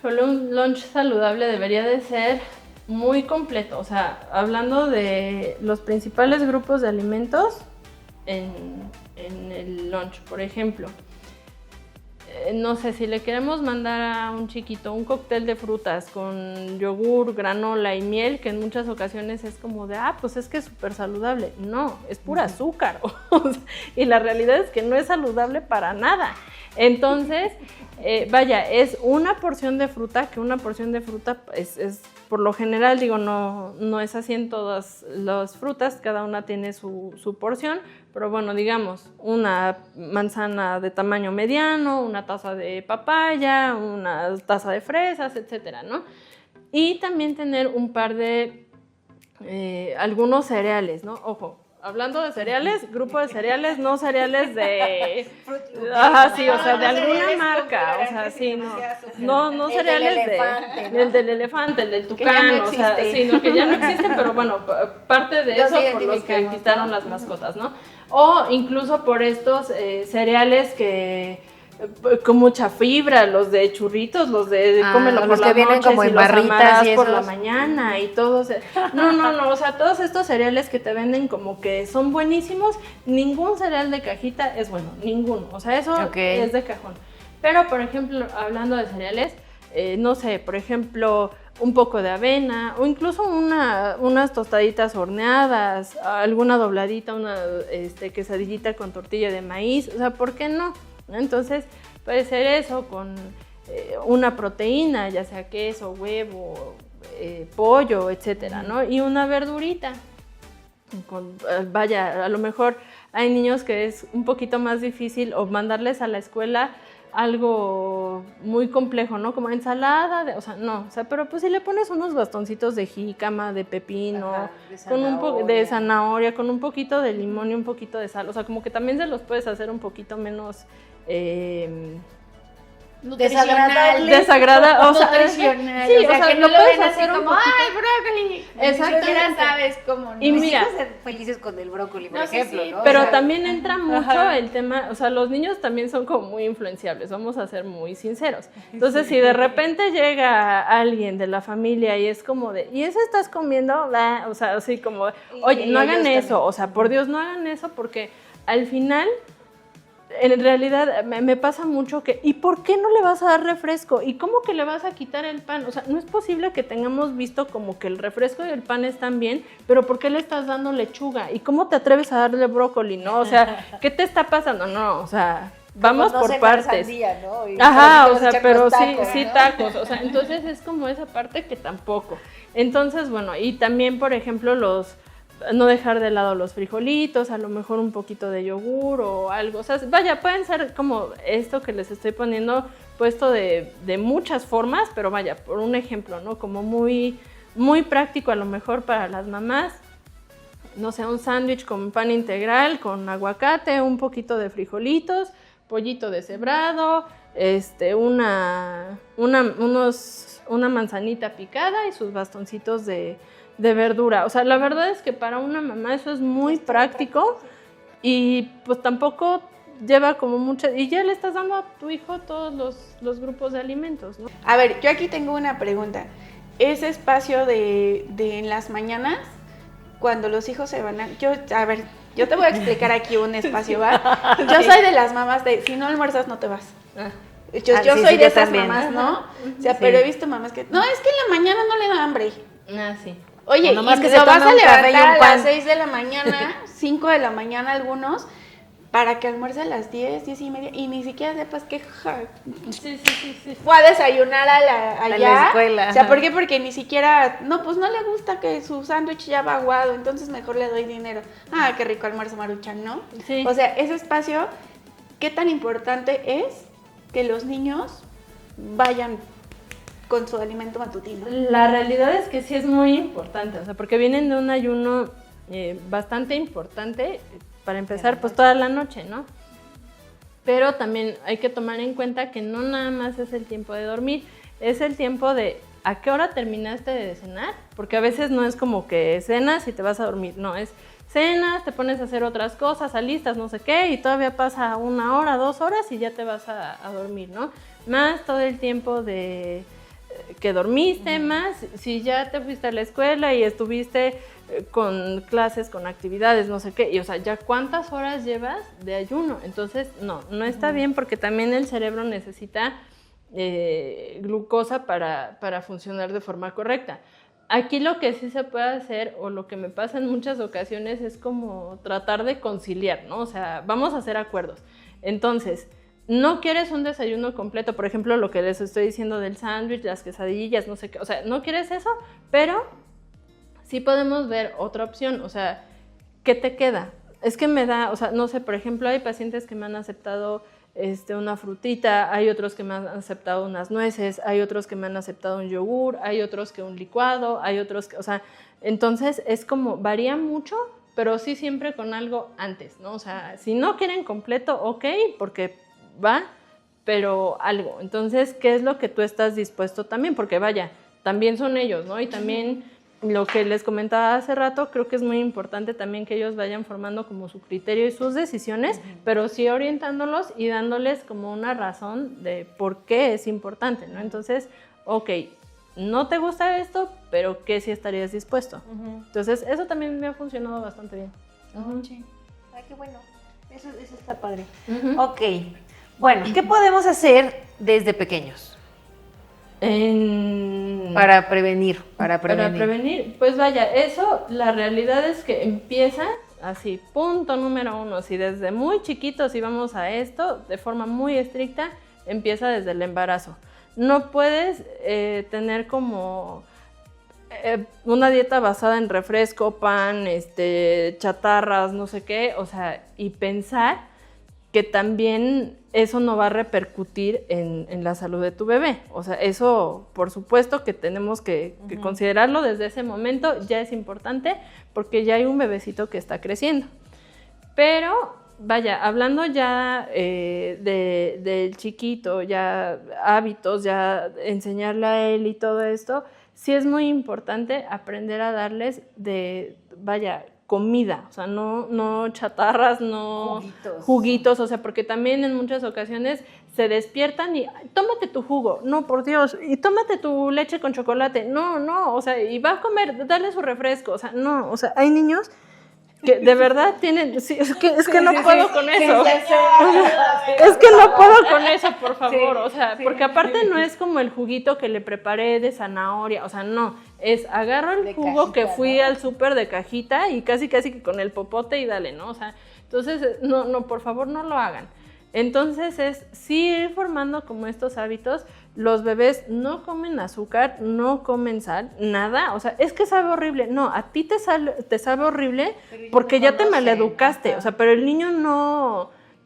Un lunch saludable debería de ser muy completo, o sea, hablando de los principales grupos de alimentos en el lunch, por ejemplo, no sé, si le queremos mandar a un chiquito un cóctel de frutas con yogur, granola y miel, que en muchas ocasiones es como de, pues es que es súper saludable. No, es pura azúcar. Y la realidad es que no es saludable para nada. Entonces, vaya, es una porción de fruta, que una porción de fruta es por lo general, digo, no es así en todas las frutas, cada una tiene su porción, pero bueno, digamos, una manzana de tamaño mediano, una taza de papaya, una taza de fresas, etcétera, ¿no? Y también tener un par de, algunos cereales, ¿no? Ojo, hablando de cereales, grupo de cereales, no cereales de... Ajá, sí, o sea, de alguna marca, o sea, sí, no cereales el del elefante, el del tucán, o sea, sino que ya no existen, pero bueno, parte de eso por los que quitaron las mascotas, ¿no? O incluso por estos cereales que con mucha fibra, los de churritos, los de cómelo por los las que vienen noches como y en los barritas amarás y por la esos. mañana y todos. No, o sea, todos estos cereales que te venden como que son buenísimos, ningún cereal de cajita es bueno, ninguno, o sea, eso es de cajón. Pero, por ejemplo, hablando de cereales, no sé, por ejemplo, un poco de avena o incluso unas tostaditas horneadas, alguna dobladita, una quesadillita con tortilla de maíz, o sea, ¿por qué no? Entonces puede ser eso con una proteína, ya sea queso, huevo, pollo, etcétera, ¿no? Y una verdurita. Vaya, a lo mejor hay niños que es un poquito más difícil o mandarles a la escuela algo muy complejo, ¿no? Como ensalada, pero pues si le pones unos bastoncitos de jícama, de pepino, Ajá, con un poco de zanahoria, con un poquito de limón y un poquito de sal, o sea, como que también se los puedes hacer un poquito menos desagradable, o sea, nutricional, sí, o sea, que no lo lo puedes ven así hacer un como, poquito. ¡ay, brócoli! Exactamente. Ya sabes cómo, ¿no? Y Mis mira, hijos son felices con el brócoli, por No, sí, ejemplo, sí, ¿no? pero O sea, también entra mucho Ajá. el tema, o sea, los niños también son como muy influenciables, vamos a ser muy sinceros. Entonces, si de repente llega alguien de la familia y es como de, ¿y eso estás comiendo? Bah, o sea, así como, oye, no hagan ellos eso, también. o sea, por Dios, no hagan eso porque al final, en realidad, me pasa mucho que, ¿y por qué no le vas a dar refresco? ¿Y cómo que le vas a quitar el pan? O sea, no es posible que tengamos visto como que el refresco y el pan están bien, pero ¿por qué le estás dando lechuga? ¿Y cómo te atreves a darle brócoli, no? O sea, ¿qué te está pasando? No, o sea, vamos no por cenar partes. sandía, ¿no? Y Ajá, pero o sí te sea, vas a echar pero unos sí, tacos, sí ¿no? tacos, o sea, entonces es como esa parte que tampoco. Entonces, bueno, y también, por ejemplo, no dejar de lado los frijolitos, a lo mejor un poquito de yogur o algo, o sea, vaya, pueden ser como esto que les estoy poniendo puesto de muchas formas, pero vaya, por un ejemplo, ¿no? Como muy, muy práctico a lo mejor para las mamás, no sé, un sándwich con pan integral, con aguacate, un poquito de frijolitos, pollito deshebrado, una manzanita picada y sus bastoncitos de verdura. O sea, la verdad es que para una mamá eso es muy práctico y pues tampoco lleva como mucha... Y ya le estás dando a tu hijo todos los grupos de alimentos, ¿no? A ver, yo aquí tengo una pregunta. Ese espacio de en las mañanas, cuando los hijos se van a ver, yo te voy a explicar aquí un espacio, ¿va? Yo soy de las mamás de, si no almuerzas no te vas. Yo sí, soy sí, de yo esas también. mamás, ¿no? O sea, Sí. pero he visto mamás que, no, es que en la mañana no le da hambre. Ah, sí. Oye, O nomás y que lo se vas tome a un café y levantar un a pan. las 6 de la mañana, 5 de la mañana algunos, para que almuerce a las 10, 10 y media, y ni siquiera sepas que Sí. fue a desayunar allá. la escuela, O sea, ajá. ¿por qué? Porque ni siquiera, no, pues no le gusta que su sándwich ya va aguado, entonces mejor le doy dinero. Ah, qué rico almuerzo Maruchan, ¿no? Sí. O sea, ese espacio, ¿qué tan importante es que los niños vayan con su alimento matutino? La realidad es que sí es muy importante, o sea, porque vienen de un ayuno bastante importante, para empezar, pues toda la noche, ¿no? Pero también hay que tomar en cuenta que no nada más es el tiempo de dormir, es el tiempo de ¿a qué hora terminaste de cenar? Porque a veces no es como que cenas y te vas a dormir, no, es cenas, te pones a hacer otras cosas, alistas, no sé qué, y todavía pasa 1 hora, 2 horas y ya te vas a dormir, ¿no? Más todo el tiempo de que dormiste, más si ya te fuiste a la escuela y estuviste con clases, con actividades, no sé qué, y o sea, ya cuántas horas llevas de ayuno. Entonces, no está bien porque también el cerebro necesita glucosa para funcionar de forma correcta. Aquí lo que sí se puede hacer, o lo que me pasa en muchas ocasiones, es como tratar de conciliar, ¿no? O sea, vamos a hacer acuerdos. Entonces, no quieres un desayuno completo, por ejemplo, lo que les estoy diciendo del sándwich, las quesadillas, no sé qué, o sea, no quieres eso, pero sí podemos ver otra opción, o sea, ¿qué te queda? Es que me da, o sea, no sé, por ejemplo, hay pacientes que me han aceptado una frutita, hay otros que me han aceptado unas nueces, hay otros que me han aceptado un yogur, hay otros que un licuado, hay otros que, o sea, entonces es como, varía mucho, pero sí siempre con algo antes, ¿no? O sea, si no quieren completo, ok, porque va, pero algo. Entonces, ¿qué es lo que tú estás dispuesto también? Porque vaya, también son ellos, ¿no? Y también lo que les comentaba hace rato, creo que es muy importante también que ellos vayan formando como su criterio y sus decisiones, pero sí orientándolos y dándoles como una razón de por qué es importante, ¿no? Entonces, ok, no te gusta esto, pero ¿qué sí estarías dispuesto? Entonces, eso también me ha funcionado bastante bien. Sí. Ay, qué bueno. Eso está padre. Ok. Bueno, ¿qué podemos hacer desde pequeños? Para prevenir. Para prevenir, pues vaya, eso, la realidad es que empieza así, punto número 1, si desde muy chiquitos íbamos a esto, de forma muy estricta, empieza desde el embarazo. No puedes tener como una dieta basada en refresco, pan, chatarras, no sé qué, o sea, y pensar que también eso no va a repercutir en la salud de tu bebé. O sea, eso por supuesto que tenemos que considerarlo desde ese momento, ya es importante porque ya hay un bebecito que está creciendo. Pero, vaya, hablando ya del chiquito, ya hábitos, ya enseñarle a él y todo esto, sí es muy importante aprender a darles comida, o sea, no chatarras, no juguitos, o sea, porque también en muchas ocasiones se despiertan y tómate tu jugo, no, por Dios, y tómate tu leche con chocolate, no, o sea, y va a comer, dale su refresco, o sea, no, o sea, hay niños que de verdad tienen, sí, es que no puedo con eso. Es que no puedo con eso, por favor. O sea, porque aparte no es como el juguito que le preparé de zanahoria. O sea, no. Es agarro el jugo que fui al súper de cajita y casi que con el popote y dale, ¿no? O sea, entonces, no, por favor, no lo hagan. Entonces es sí ir formando como estos hábitos. Los bebés no comen azúcar, no comen sal, nada. O sea, es que sabe horrible. No, a ti te sabe horrible porque ya te maleducaste. O sea, pero el niño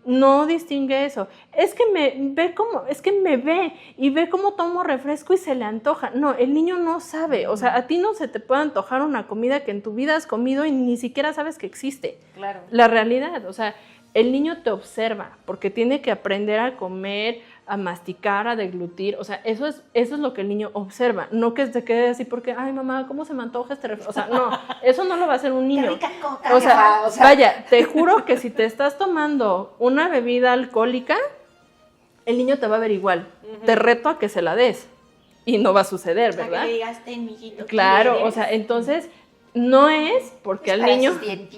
no distingue eso. Es que me ve y ve cómo tomo refresco y se le antoja. No, el niño no sabe. O sea, a ti no se te puede antojar una comida que en tu vida has comido y ni siquiera sabes que existe. Claro. La realidad, o sea, el niño te observa porque tiene que aprender a comer, a masticar, a deglutir, o sea, eso es lo que el niño observa, no que se quede así porque, ay mamá, ¿cómo se me antoja este refresco? O sea, no, eso no lo va a hacer un niño. Qué rica coca, o sea, vaya, te juro que si te estás tomando una bebida alcohólica, el niño te va a ver igual, te reto a que se la des y no va a suceder, ¿verdad? A que le digas, ten, mijito, claro, o sea, entonces no es porque al niño,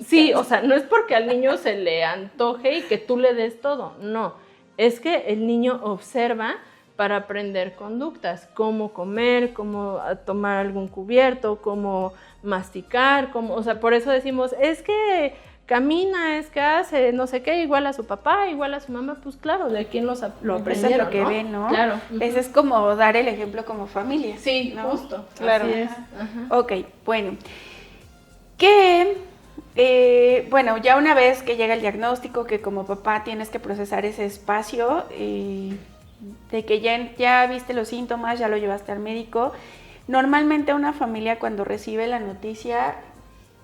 sí, o sea, no es porque al niño se le antoje y que tú le des todo, no, es que el niño observa para aprender conductas, cómo comer, cómo tomar algún cubierto, cómo masticar, o sea, por eso decimos, es que camina, es que hace no sé qué, igual a su papá, igual a su mamá, pues claro, de quién lo aprendieron, eso es lo que ven, ¿no? Claro. Eso es como dar el ejemplo como familia. Sí, ¿no? Justo, claro. Así es. Ok, bueno. Bueno, ya una vez que llega el diagnóstico, que como papá tienes que procesar ese espacio, de que ya viste los síntomas, ya lo llevaste al médico, normalmente una familia cuando recibe la noticia,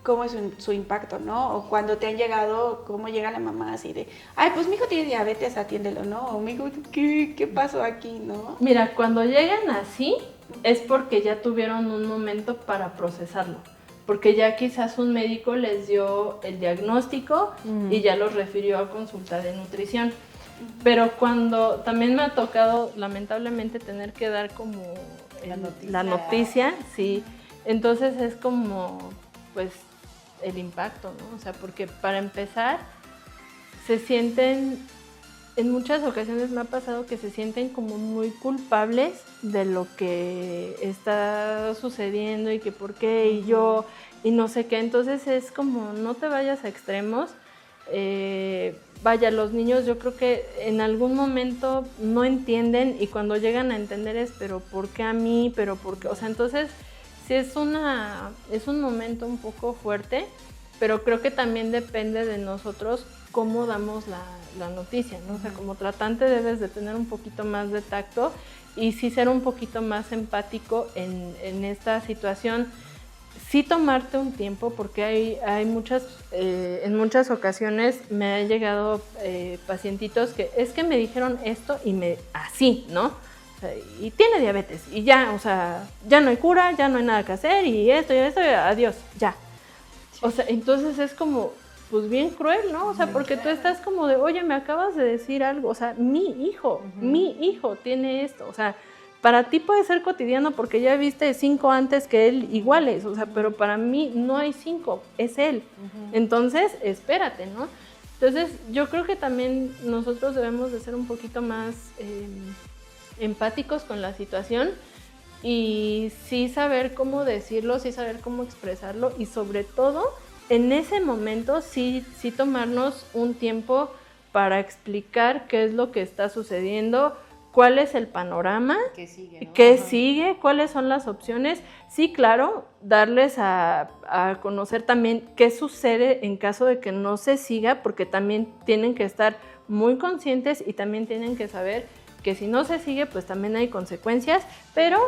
¿cómo es su impacto, no? O cuando te han llegado, ¿cómo llega la mamá así de, ay, pues mi hijo tiene diabetes, atiéndelo, ¿no? O mi hijo, ¿qué pasó aquí, no? Mira, cuando llegan así, es porque ya tuvieron un momento para procesarlo. Porque ya quizás un médico les dio el diagnóstico y ya los refirió a consulta de nutrición. Pero cuando también me ha tocado lamentablemente tener que dar como la noticia, sí, entonces es como pues el impacto, ¿no? O sea, porque para empezar se sienten, en muchas ocasiones me ha pasado que se sienten como muy culpables de lo que está sucediendo y que por qué y yo y no sé qué, entonces es como no te vayas a extremos, vaya, los niños yo creo que en algún momento no entienden y cuando llegan a entender es pero ¿por qué a mí? Pero ¿por qué? O sea, entonces sí es un momento un poco fuerte, pero creo que también depende de nosotros cómo damos la noticia, ¿no? O sea, como tratante debes de tener un poquito más de tacto y sí ser un poquito más empático en esta situación. Sí tomarte un tiempo porque hay muchas, en muchas ocasiones me han llegado pacientitos que es que me dijeron esto y así, ¿no? O sea, y tiene diabetes y ya, o sea, ya no hay cura, ya no hay nada que hacer y esto, adiós, ya. O sea, entonces es como, pues bien cruel, ¿no? O sea, porque tú estás como de, oye, me acabas de decir algo, o sea, mi hijo tiene esto, o sea, para ti puede ser cotidiano porque ya viste 5 antes que él iguales, o sea, pero para mí no hay 5, es él. Entonces, espérate, ¿no? Entonces, yo creo que también nosotros debemos de ser un poquito más empáticos con la situación, y sí saber cómo decirlo, sí saber cómo expresarlo y sobre todo en ese momento sí tomarnos un tiempo para explicar qué es lo que está sucediendo, cuál es el panorama, ¿Qué sigue, no? qué Ajá. sigue, cuáles son las opciones. Sí, claro, darles a conocer también qué sucede en caso de que no se siga, porque también tienen que estar muy conscientes y también tienen que saber que si no se sigue, pues también hay consecuencias, pero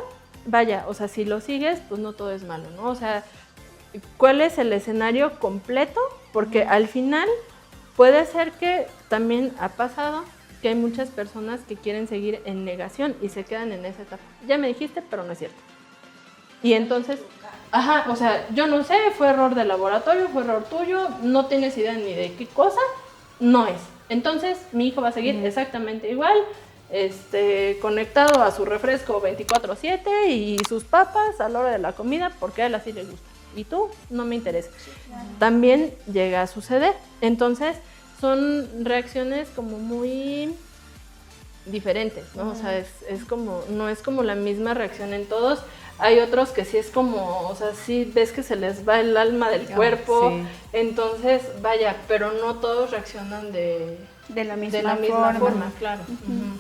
vaya, o sea, si lo sigues, pues no todo es malo, ¿no? O sea, ¿cuál es el escenario completo? Porque al final puede ser que también ha pasado que hay muchas personas que quieren seguir en negación y se quedan en esa etapa. Ya me dijiste, pero no es cierto. Y entonces, ajá, o sea, yo no sé, fue error de laboratorio, fue error tuyo, no tienes idea ni de qué cosa, no es. Entonces, mi hijo va a seguir exactamente igual, conectado a su refresco 24/7 y sus papas a la hora de la comida porque a él así le gusta. Y tú, no me interesa. Sí, claro. También llega a suceder. Entonces, son reacciones como muy diferentes, ¿no? O sea, es como, no es como la misma reacción en todos. Hay otros que sí es como, o sea, sí ves que se les va el alma del cuerpo. Sí. Entonces, vaya, pero no todos reaccionan de la misma forma, claro. Uh-huh.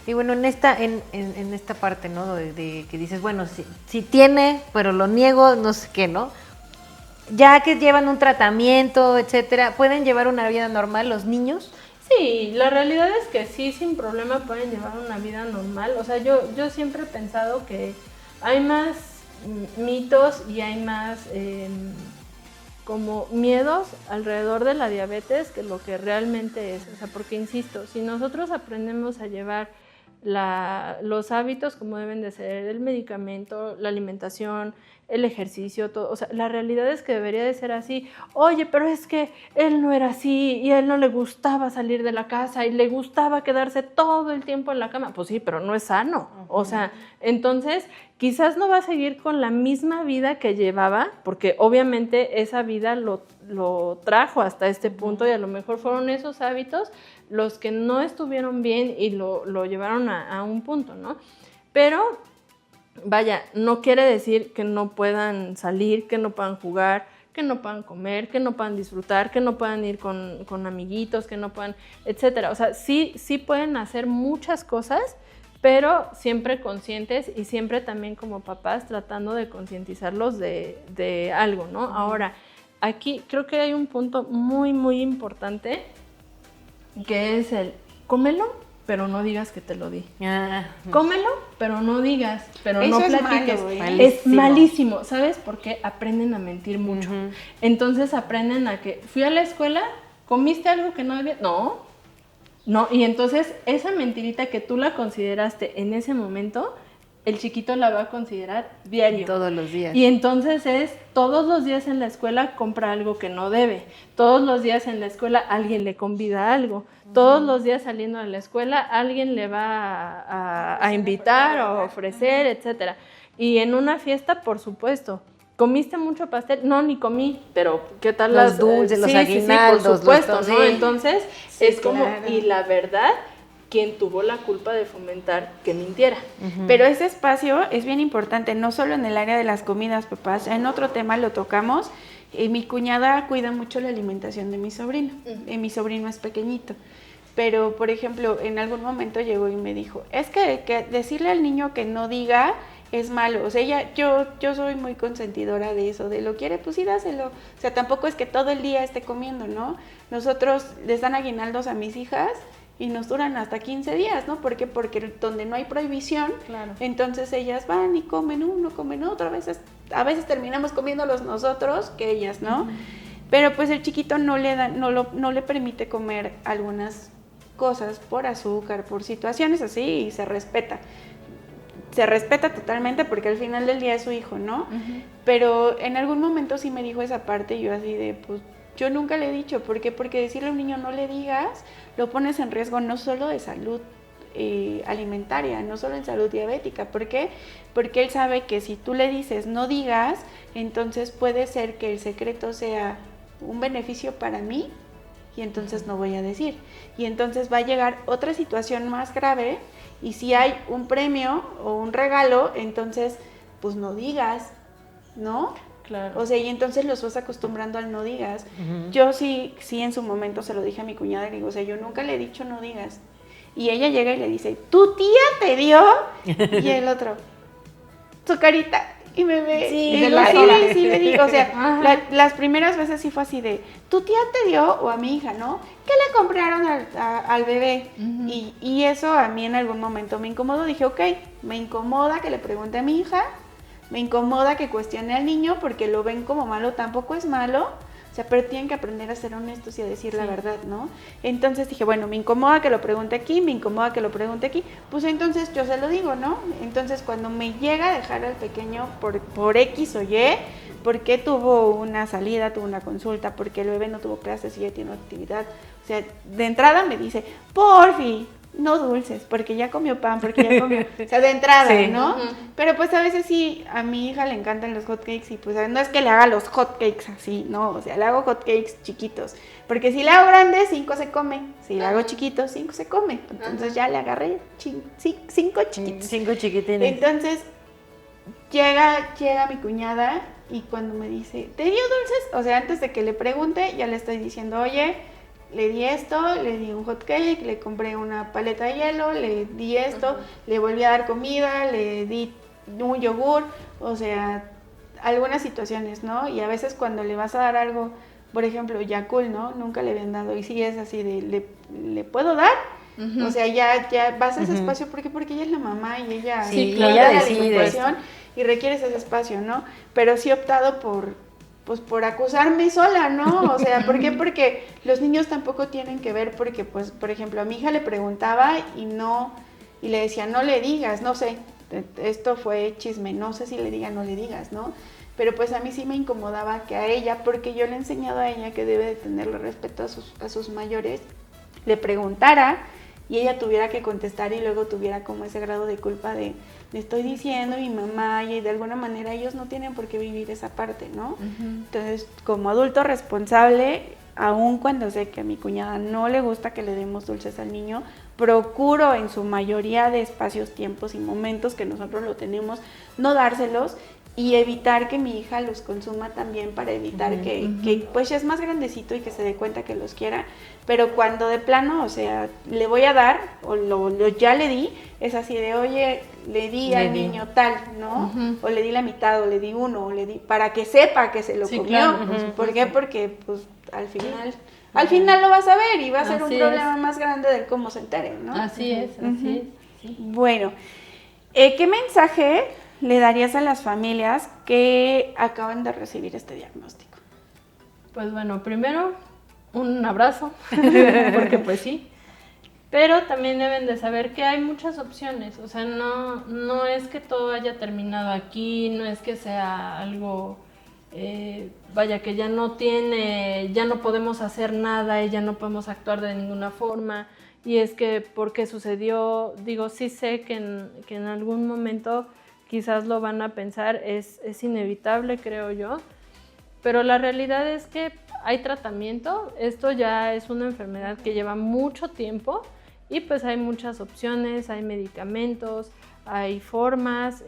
Y bueno, en esta parte, ¿no? De que dices, bueno, si tiene, pero lo niego, no sé qué, ¿no? Ya que llevan un tratamiento, etcétera, ¿pueden llevar una vida normal los niños? Sí, la realidad es que sí, sin problema pueden llevar una vida normal. O sea, yo siempre he pensado que hay más mitos y hay más como miedos alrededor de la diabetes que lo que realmente es. O sea, porque insisto, si nosotros aprendemos a llevar los hábitos como deben de ser, el medicamento, la alimentación, el ejercicio, todo, o sea, la realidad es que debería de ser así. Oye, pero es que él no era así y a él no le gustaba salir de la casa y le gustaba quedarse todo el tiempo en la cama. Pues sí, pero no es sano. O sea, entonces quizás no va a seguir con la misma vida que llevaba, porque obviamente esa vida lo trajo hasta este punto y a lo mejor fueron esos hábitos los que no estuvieron bien y lo llevaron a un punto, ¿no? Pero, vaya, no quiere decir que no puedan salir, que no puedan jugar, que no puedan comer, que no puedan disfrutar, que no puedan ir con amiguitos, que no puedan, etcétera. O sea, sí pueden hacer muchas cosas, pero siempre conscientes y siempre también como papás tratando de concientizarlos de algo, ¿no? Ahora, aquí creo que hay un punto muy, muy importante que es el cómelo, pero no digas que te lo di. Cómelo, pero no digas, pero eso no platiques. Es malísimo. ¿Sabes por qué? Aprenden a mentir mucho. Entonces aprenden a que fui a la escuela, comiste algo que no debía. No, y entonces esa mentirita que tú la consideraste en ese momento, el chiquito la va a considerar diario. Todos los días. Y entonces todos los días en la escuela compra algo que no debe. Todos los días en la escuela alguien le convida algo. Todos los días saliendo de la escuela alguien le va a invitar o ofrecer, etcétera. Y en una fiesta, por supuesto. ¿Comiste mucho pastel? No, ni comí, pero ¿qué tal los dulces, los aguinaldos? Sí, por supuesto, ¿no? Entonces, es como, claro. Y la verdad, quien tuvo la culpa de fomentar que mintiera. Pero ese espacio es bien importante, no solo en el área de las comidas, papás. En otro tema lo tocamos. Mi cuñada cuida mucho la alimentación de mi sobrino. Mi sobrino es pequeñito. Pero, por ejemplo, en algún momento llegó y me dijo, es que decirle al niño que no diga es malo. O sea, yo soy muy consentidora de eso, de lo quiere, pues sí, dáselo. O sea, tampoco es que todo el día esté comiendo, ¿no? Nosotros les dan aguinaldos a mis hijas y nos duran hasta 15 días, ¿no? ¿Por qué? Porque donde no hay prohibición, claro. Entonces ellas van y comen uno, comen otro, a veces terminamos comiéndolos nosotros que ellas, ¿no? Pero pues el chiquito no le permite comer algunas cosas por azúcar, por situaciones así, y se respeta. Se respeta totalmente porque al final del día es su hijo, ¿no? Pero en algún momento sí me dijo esa parte y yo así de, pues, yo nunca le he dicho. ¿Por qué? Porque decirle a un niño no le digas, lo pones en riesgo no solo de salud alimentaria, no solo en salud diabética. ¿Por qué? Porque él sabe que si tú le dices no digas, entonces puede ser que el secreto sea un beneficio para mí y entonces no voy a decir. Y entonces va a llegar otra situación más grave Y si hay un premio o un regalo, entonces, pues no digas, ¿no? Claro. O sea, y entonces los vas acostumbrando al no digas. Yo sí en su momento se lo dije a mi cuñada, y le digo, o sea, yo nunca le he dicho no digas. Y ella llega y le dice, ¿tu tía te dio? Y el otro, su carita. Y me ve, Sí, y de digo, la sí, hora. sí, le digo, o sea, las primeras veces sí fue así de, ¿tu tía te dio? O a mi hija, ¿no? ¿Qué le compraron al bebé? Y eso a mí en algún momento me incomodó. Dije, ok, me incomoda que le pregunte a mi hija, me incomoda que cuestione al niño porque lo ven como malo, tampoco es malo. O sea, pero tienen que aprender a ser honestos y a decir la verdad, ¿no? Entonces dije, bueno, me incomoda que lo pregunte aquí, me incomoda que lo pregunte aquí, pues entonces yo se lo digo, ¿no? Entonces cuando me llega a dejar al pequeño por X o Y, porque tuvo una salida, tuvo una consulta, porque el bebé no tuvo clases y ya tiene actividad, o sea, de entrada me dice, porfi, no dulces, porque ya comió pan, porque ya comió, o sea, de entrada, Sí. ¿no? Pero pues a veces sí, a mi hija le encantan los hotcakes y pues no es que le haga los hotcakes así, no, o sea, le hago hotcakes chiquitos, porque si le hago grandes, 5 se come, si le hago chiquitos, 5 se come, entonces ya le agarré 5 chiquitos. 5 chiquitines. Entonces llega mi cuñada y cuando me dice, ¿te dio dulces? O sea, antes de que le pregunte, ya le estoy diciendo, oye, le di esto, le di un hot cake, le compré una paleta de hielo, le di esto, le volví a dar comida, le di un yogur, o sea, algunas situaciones, ¿no? Y a veces cuando le vas a dar algo, por ejemplo, Yakult, ¿no? Nunca le habían dado, y sí es así de, ¿le puedo dar? O sea, ya vas a ese espacio, ¿por qué? Porque ella es la mamá y ella Sí, claro, ella da la decide. alimentación y requieres ese espacio, ¿no? Pero sí he optado por acusarme sola, ¿no? O sea, ¿por qué? Porque los niños tampoco tienen que ver, porque, pues, por ejemplo, a mi hija le preguntaba y le decía, no le digas, no sé, esto fue chisme, no sé si le diga, no le digas, ¿no? Pero pues a mí sí me incomodaba que a ella, porque yo le he enseñado a ella que debe de tenerle respeto a sus mayores, le preguntara y ella tuviera que contestar y luego tuviera como ese grado de culpa de le estoy diciendo a mi mamá y de alguna manera ellos no tienen por qué vivir esa parte, ¿no? Entonces, como adulto responsable, aun cuando sé que a mi cuñada no le gusta que le demos dulces al niño, procuro en su mayoría de espacios, tiempos y momentos que nosotros lo tenemos, no dárselos y evitar que mi hija los consuma también para evitar que pues ya es más grandecito y que se dé cuenta que los quiera, pero cuando de plano, o sea, le voy a dar o ya le di, es así de, oye, le di al niño tal, ¿no? O le di la mitad, o le di uno, o le di, para que sepa que se lo comió. Claro, ¿Por qué? Porque pues al final lo vas a ver y va a ser un problema más grande del cómo se entere, ¿no? Así es, así es. Sí. Bueno, ¿qué mensaje le darías a las familias que acaban de recibir este diagnóstico? Pues bueno, primero un abrazo, porque pues sí, pero también deben de saber que hay muchas opciones, o sea, no es que todo haya terminado aquí, no es que sea algo, vaya, que ya no podemos hacer nada y ya no podemos actuar de ninguna forma, y es que porque sucedió, digo, sí sé que en algún momento quizás lo van a pensar, es inevitable, creo yo, pero la realidad es que hay tratamiento, esto ya es una enfermedad que lleva mucho tiempo y pues hay muchas opciones, hay medicamentos, hay formas,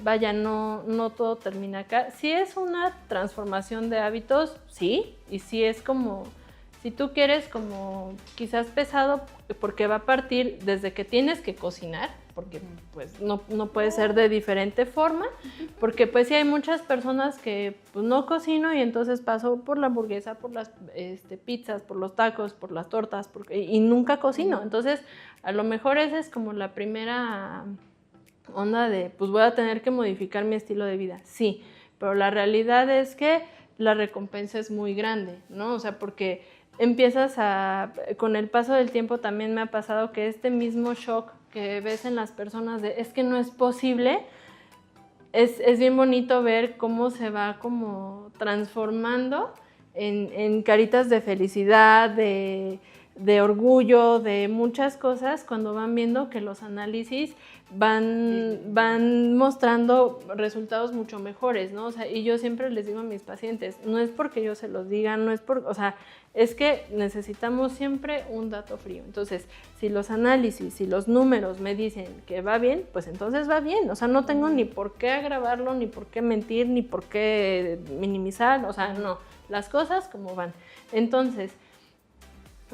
vaya, no todo termina acá. Si es una transformación de hábitos, sí, y si es como, si tú quieres como quizás pesado, porque va a partir desde que tienes que cocinar, porque pues no puede ser de diferente forma, porque pues sí hay muchas personas que pues, no cocino y entonces paso por la hamburguesa, por las pizzas, por los tacos, por las tortas, y nunca cocino. Entonces a lo mejor esa es como la primera onda de pues voy a tener que modificar mi estilo de vida, sí, pero la realidad es que la recompensa es muy grande, ¿no? O sea, porque con el paso del tiempo también me ha pasado que este mismo shock que ves en las personas de es que no es posible, es bien bonito ver cómo se va como transformando en caritas de felicidad, de de orgullo, de muchas cosas, cuando van viendo que los análisis van mostrando resultados mucho mejores, ¿no? O sea, y yo siempre les digo a mis pacientes, no es porque yo se los diga, no es por, o sea, es que necesitamos siempre un dato frío. Entonces, si los análisis, si los números me dicen que va bien, pues entonces va bien. O sea, no tengo ni por qué agravarlo, ni por qué mentir, ni por qué minimizar, o sea, no, las cosas como van. Entonces,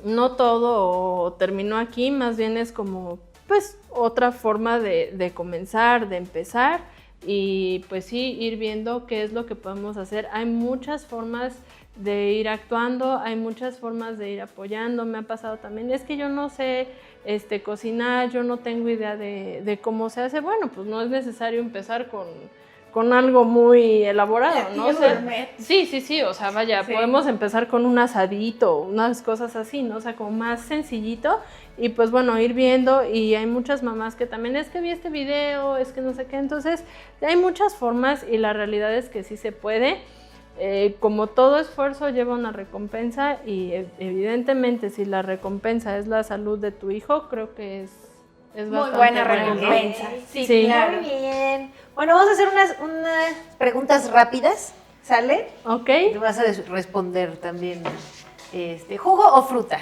no todo terminó aquí, más bien es como, pues, otra forma de comenzar, de empezar y pues sí, ir viendo qué es lo que podemos hacer. Hay muchas formas de ir actuando, hay muchas formas de ir apoyando. Me ha pasado también, es que yo no sé cocinar, yo no tengo idea de cómo se hace. Bueno, pues no es necesario empezar con algo muy elaborado, ¿no? O sea, sí, o sea, vaya, podemos empezar con un asadito, unas cosas así, ¿no? O sea, como más sencillito y pues bueno, ir viendo, y hay muchas mamás que también es que vi este video, es que no sé qué, entonces hay muchas formas y la realidad es que sí se puede. Como todo esfuerzo lleva una recompensa y evidentemente si la recompensa es la salud de tu hijo, creo que es muy buena recompensa. Sí, Sí. claro. Muy bien. Bueno, vamos a hacer unas preguntas rápidas, ¿sale? Ok. Te vas a responder también. ¿Jugo o fruta?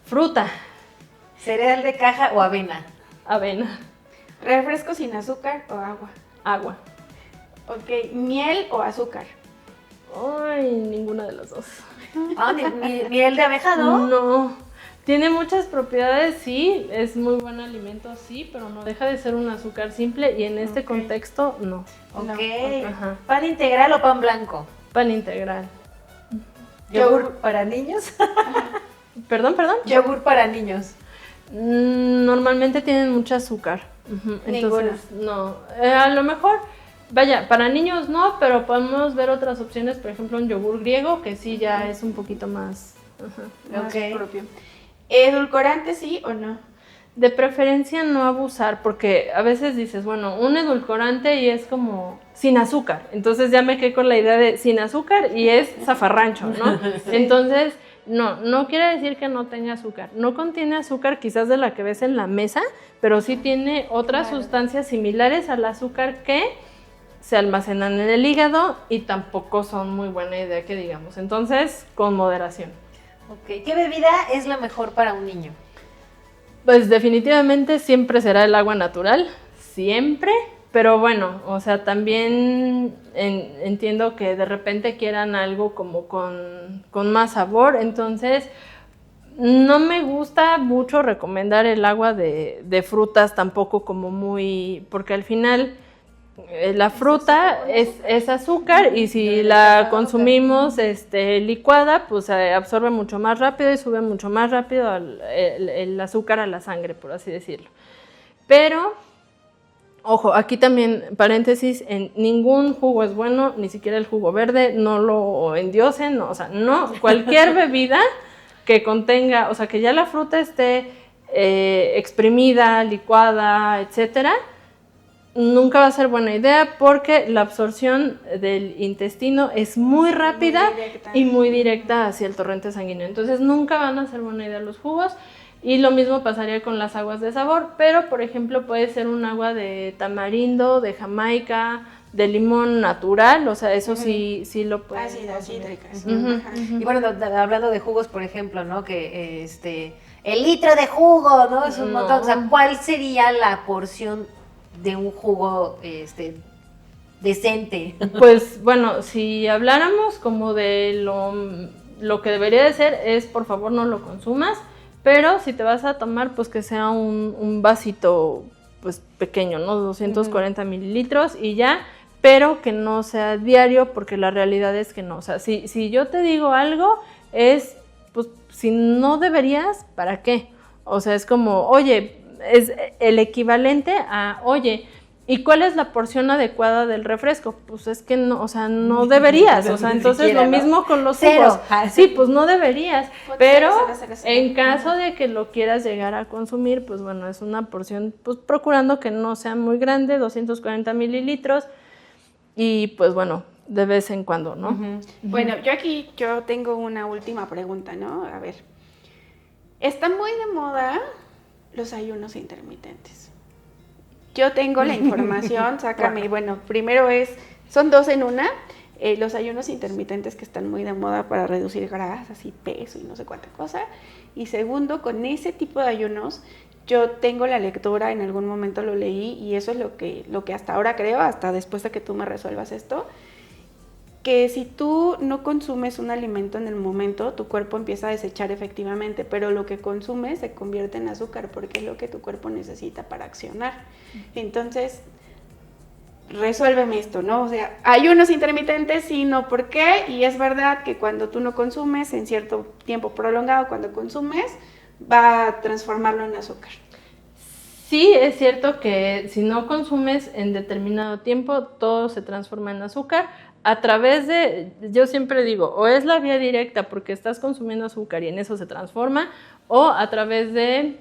Fruta, ¿Cereal de caja o avena? avena, ¿Refresco sin azúcar o agua? agua. Ok, ¿miel o azúcar? Ay, ninguna de las dos. Ah, miel de abeja, ¿no? No, tiene muchas propiedades, sí, es muy buen alimento, sí, pero no deja de ser un azúcar simple y en este contexto no. Ok. Ajá. ¿Pan integral o pan blanco? Pan integral. ¿Yogur para niños? ¿Perdón? Yogur para niños. Normalmente tienen mucho azúcar. Ujú, Ninguna. entonces, no. A lo mejor, vaya, para niños no, pero podemos ver otras opciones, por ejemplo, un yogur griego, que sí ya es un poquito más. Ajá. Más Ok. propio. ¿Edulcorante sí o no? De preferencia no abusar, porque a veces dices, bueno, un edulcorante y es como sin azúcar. Entonces ya me quedé con la idea de sin azúcar y es zafarrancho, ¿no? Entonces, no quiere decir que no tenga azúcar. No contiene azúcar quizás de la que ves en la mesa, pero sí tiene otras sustancias similares al azúcar que se almacenan en el hígado y tampoco son muy buena idea que digamos. Entonces, con moderación. Ok. ¿Qué bebida es la mejor para un niño? Pues definitivamente siempre será el agua natural, siempre, pero bueno, o sea, también entiendo que de repente quieran algo como con más sabor, entonces no me gusta mucho recomendar el agua de frutas tampoco como muy, porque al final la fruta es azúcar y si la consumimos licuada, pues absorbe mucho más rápido y sube mucho más rápido el azúcar a la sangre, por así decirlo. Pero, ojo, aquí también, paréntesis, en ningún jugo es bueno, ni siquiera el jugo verde, no lo endiosen, no, o sea, no, cualquier bebida que contenga, o sea, que ya la fruta esté exprimida, licuada, etcétera, nunca va a ser buena idea porque la absorción del intestino es muy rápida y muy directa hacia el torrente sanguíneo. Entonces nunca van a ser buena idea los jugos y lo mismo pasaría con las aguas de sabor, pero por ejemplo puede ser un agua de tamarindo, de jamaica, de limón natural, o sea, eso sí lo pueden Ácidas, consumir. cítricas. Ujú, Ajá. Y bueno, hablando de jugos, por ejemplo, ¿no? Que el litro de jugo, ¿no? Es un No. montón. O sea, ¿cuál sería la porción de un jugo decente? Pues bueno, si habláramos como de lo que debería de ser es, por favor, no lo consumas, pero si te vas a tomar, pues que sea un vasito pues pequeño, ¿no? 240 mililitros y ya, pero que no sea diario, porque la realidad es que no. O sea, si yo te digo algo, es, pues, si no deberías, ¿para qué? O sea, es como, oye, es el equivalente a, oye, ¿y cuál es la porción adecuada del refresco? Pues es que no, o sea, no deberías, o sea, Ni entonces siquiera, lo ¿no? mismo con los Cero. jugos. Sí, pues no deberías, pero Cero. en caso de que lo quieras llegar a consumir, pues bueno, es una porción, pues procurando que no sea muy grande, 240 mililitros, y pues bueno, de vez en cuando, ¿no? Bueno, yo tengo una última pregunta, ¿no? A ver. Está muy de moda los ayunos intermitentes. Yo tengo la información, sácame, bueno, primero son 2 en una, los ayunos intermitentes que están muy de moda para reducir grasas y peso y no sé cuánta cosa. Y segundo, con ese tipo de ayunos, yo tengo la lectura, en algún momento lo leí y eso es lo que hasta ahora creo, hasta después de que tú me resuelvas esto, que si tú no consumes un alimento en el momento, tu cuerpo empieza a desechar efectivamente, pero lo que consumes se convierte en azúcar porque es lo que tu cuerpo necesita para accionar. Entonces, resuélveme esto, ¿no? O sea, ayunos intermitentes, sí, no, ¿por qué? Y es verdad que cuando tú no consumes, en cierto tiempo prolongado, cuando consumes, va a transformarlo en azúcar. Sí, es cierto que si no consumes en determinado tiempo, todo se transforma en azúcar a través de, yo siempre digo, o es la vía directa porque estás consumiendo azúcar y en eso se transforma, o a través de,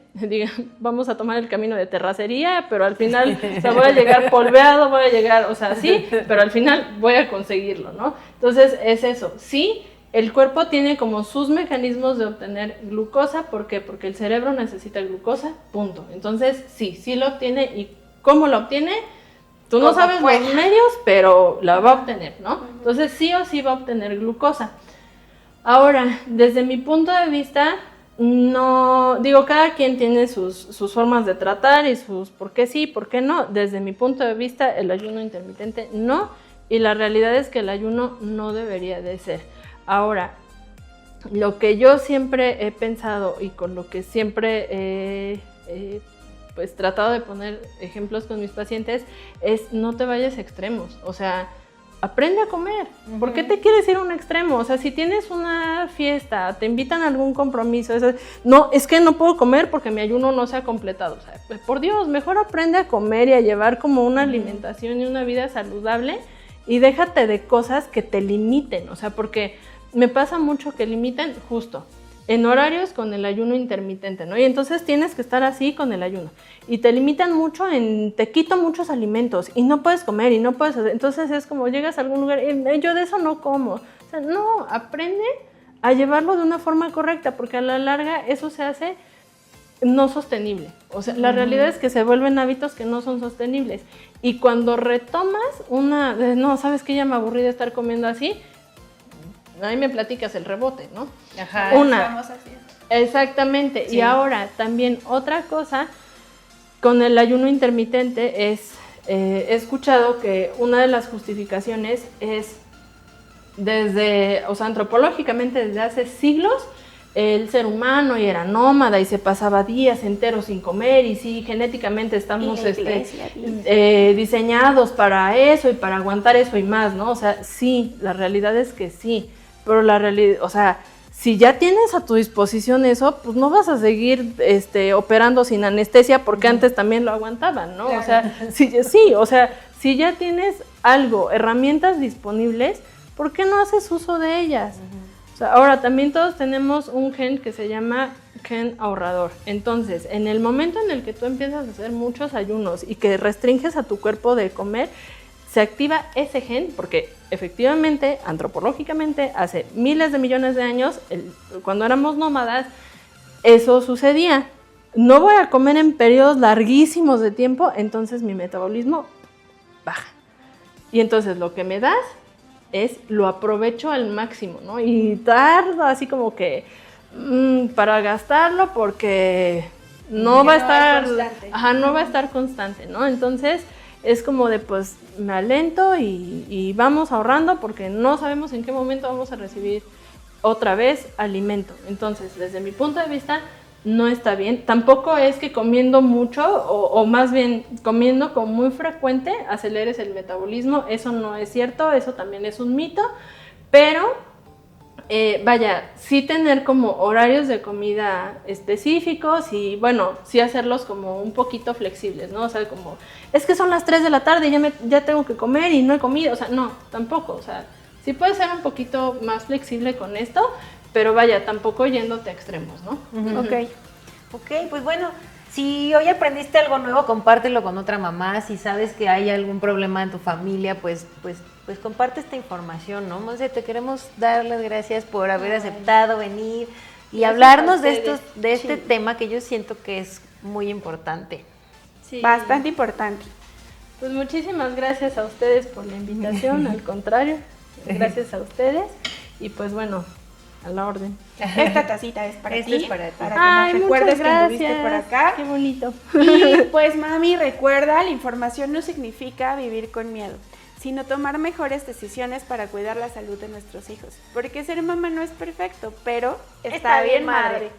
vamos a tomar el camino de terracería, pero al final, o sea, voy a llegar polveado, voy a llegar, o sea, sí, pero al final voy a conseguirlo, ¿no? Entonces, es eso, sí. El cuerpo tiene como sus mecanismos de obtener glucosa, ¿por qué? Porque el cerebro necesita glucosa, punto. Entonces, sí lo obtiene. ¿Y cómo lo obtiene? Tú no sabes los medios, pero la va a obtener, ¿no? Entonces, sí o sí va a obtener glucosa. Ahora, desde mi punto de vista, no, digo, cada quien tiene sus formas de tratar y sus por qué sí, por qué no. Desde mi punto de vista, el ayuno intermitente no, y la realidad es que el ayuno no debería de ser. Ahora, lo que yo siempre he pensado y con lo que siempre he pues tratado de poner ejemplos con mis pacientes es no te vayas a extremos, o sea, aprende a comer. ¿Por qué te quieres ir a un extremo? O sea, si tienes una fiesta, te invitan a algún compromiso, no, es que no puedo comer porque mi ayuno no se ha completado. O sea, pues, por Dios, mejor aprende a comer y a llevar como una alimentación y una vida saludable y déjate de cosas que te limiten, o sea, porque me pasa mucho que limitan justo en horarios con el ayuno intermitente, ¿no? Y entonces tienes que estar así con el ayuno. Y te limitan mucho te quito muchos alimentos y no puedes comer y no puedes hacer. Entonces es como llegas a algún lugar y yo de eso no como. O sea, no, aprende a llevarlo de una forma correcta porque a la larga eso se hace no sostenible. O sea, la realidad es que se vuelven hábitos que no son sostenibles. Y cuando retomas no, ¿sabes qué? Ya me aburrí de estar comiendo así. Ahí me platicas el rebote, ¿no? Ajá, exactamente. Sí. Y ahora también otra cosa con el ayuno intermitente es, he escuchado que una de las justificaciones es o sea, antropológicamente desde hace siglos, el ser humano y era nómada y se pasaba días enteros sin comer y sí, genéticamente estamos diseñados para eso y para aguantar eso y más, ¿no? O sea, sí, la realidad es que sí. Pero la realidad, o sea, si ya tienes a tu disposición eso, pues no vas a seguir operando sin anestesia porque antes también lo aguantaban, ¿no? Claro. O sea, si ya tienes algo, herramientas disponibles, ¿por qué no haces uso de ellas? O sea, ahora también todos tenemos un gen que se llama gen ahorrador. Entonces, en el momento en el que tú empiezas a hacer muchos ayunos y que restringes a tu cuerpo de comer, se activa ese gen porque efectivamente, antropológicamente, hace miles de millones de años, cuando éramos nómadas, eso sucedía. No voy a comer en periodos larguísimos de tiempo, entonces mi metabolismo baja. Y entonces lo que me das lo aprovecho al máximo, ¿no? Y tardo así como que para gastarlo porque no va a estar constante, ¿no? Entonces es como de pues me alento y vamos ahorrando porque no sabemos en qué momento vamos a recibir otra vez alimento. Entonces, desde mi punto de vista, no está bien. Tampoco es que comiendo mucho o más bien comiendo como muy frecuente aceleres el metabolismo. Eso no es cierto, eso también es un mito, pero sí tener como horarios de comida específicos y bueno, sí hacerlos como un poquito flexibles, ¿no? O sea, como, es que son las 3 de la tarde y ya tengo que comer y no he comido, o sea, no, tampoco, o sea, sí puedes ser un poquito más flexible con esto, pero tampoco yéndote a extremos, ¿no? Ok, pues bueno, si hoy aprendiste algo nuevo, compártelo con otra mamá. Si sabes que hay algún problema en tu familia, pues comparte esta información, ¿no? Monse, te queremos dar las gracias por haber aceptado venir, y Gracias hablarnos a de ustedes. de este Sí. tema que yo siento que es muy importante. Sí. Bastante importante. Pues muchísimas gracias a ustedes por la invitación, al contrario, gracias a ustedes y pues bueno, a la orden. Esta tacita es para Esta ti. es para ti. que Ay, nos recuerdes muchas que anduviste gracias. por acá. Qué bonito. Y pues mami, recuerda, la información no significa vivir con miedo, sino tomar mejores decisiones para cuidar la salud de nuestros hijos. Porque ser mamá no es perfecto, pero está bien madre.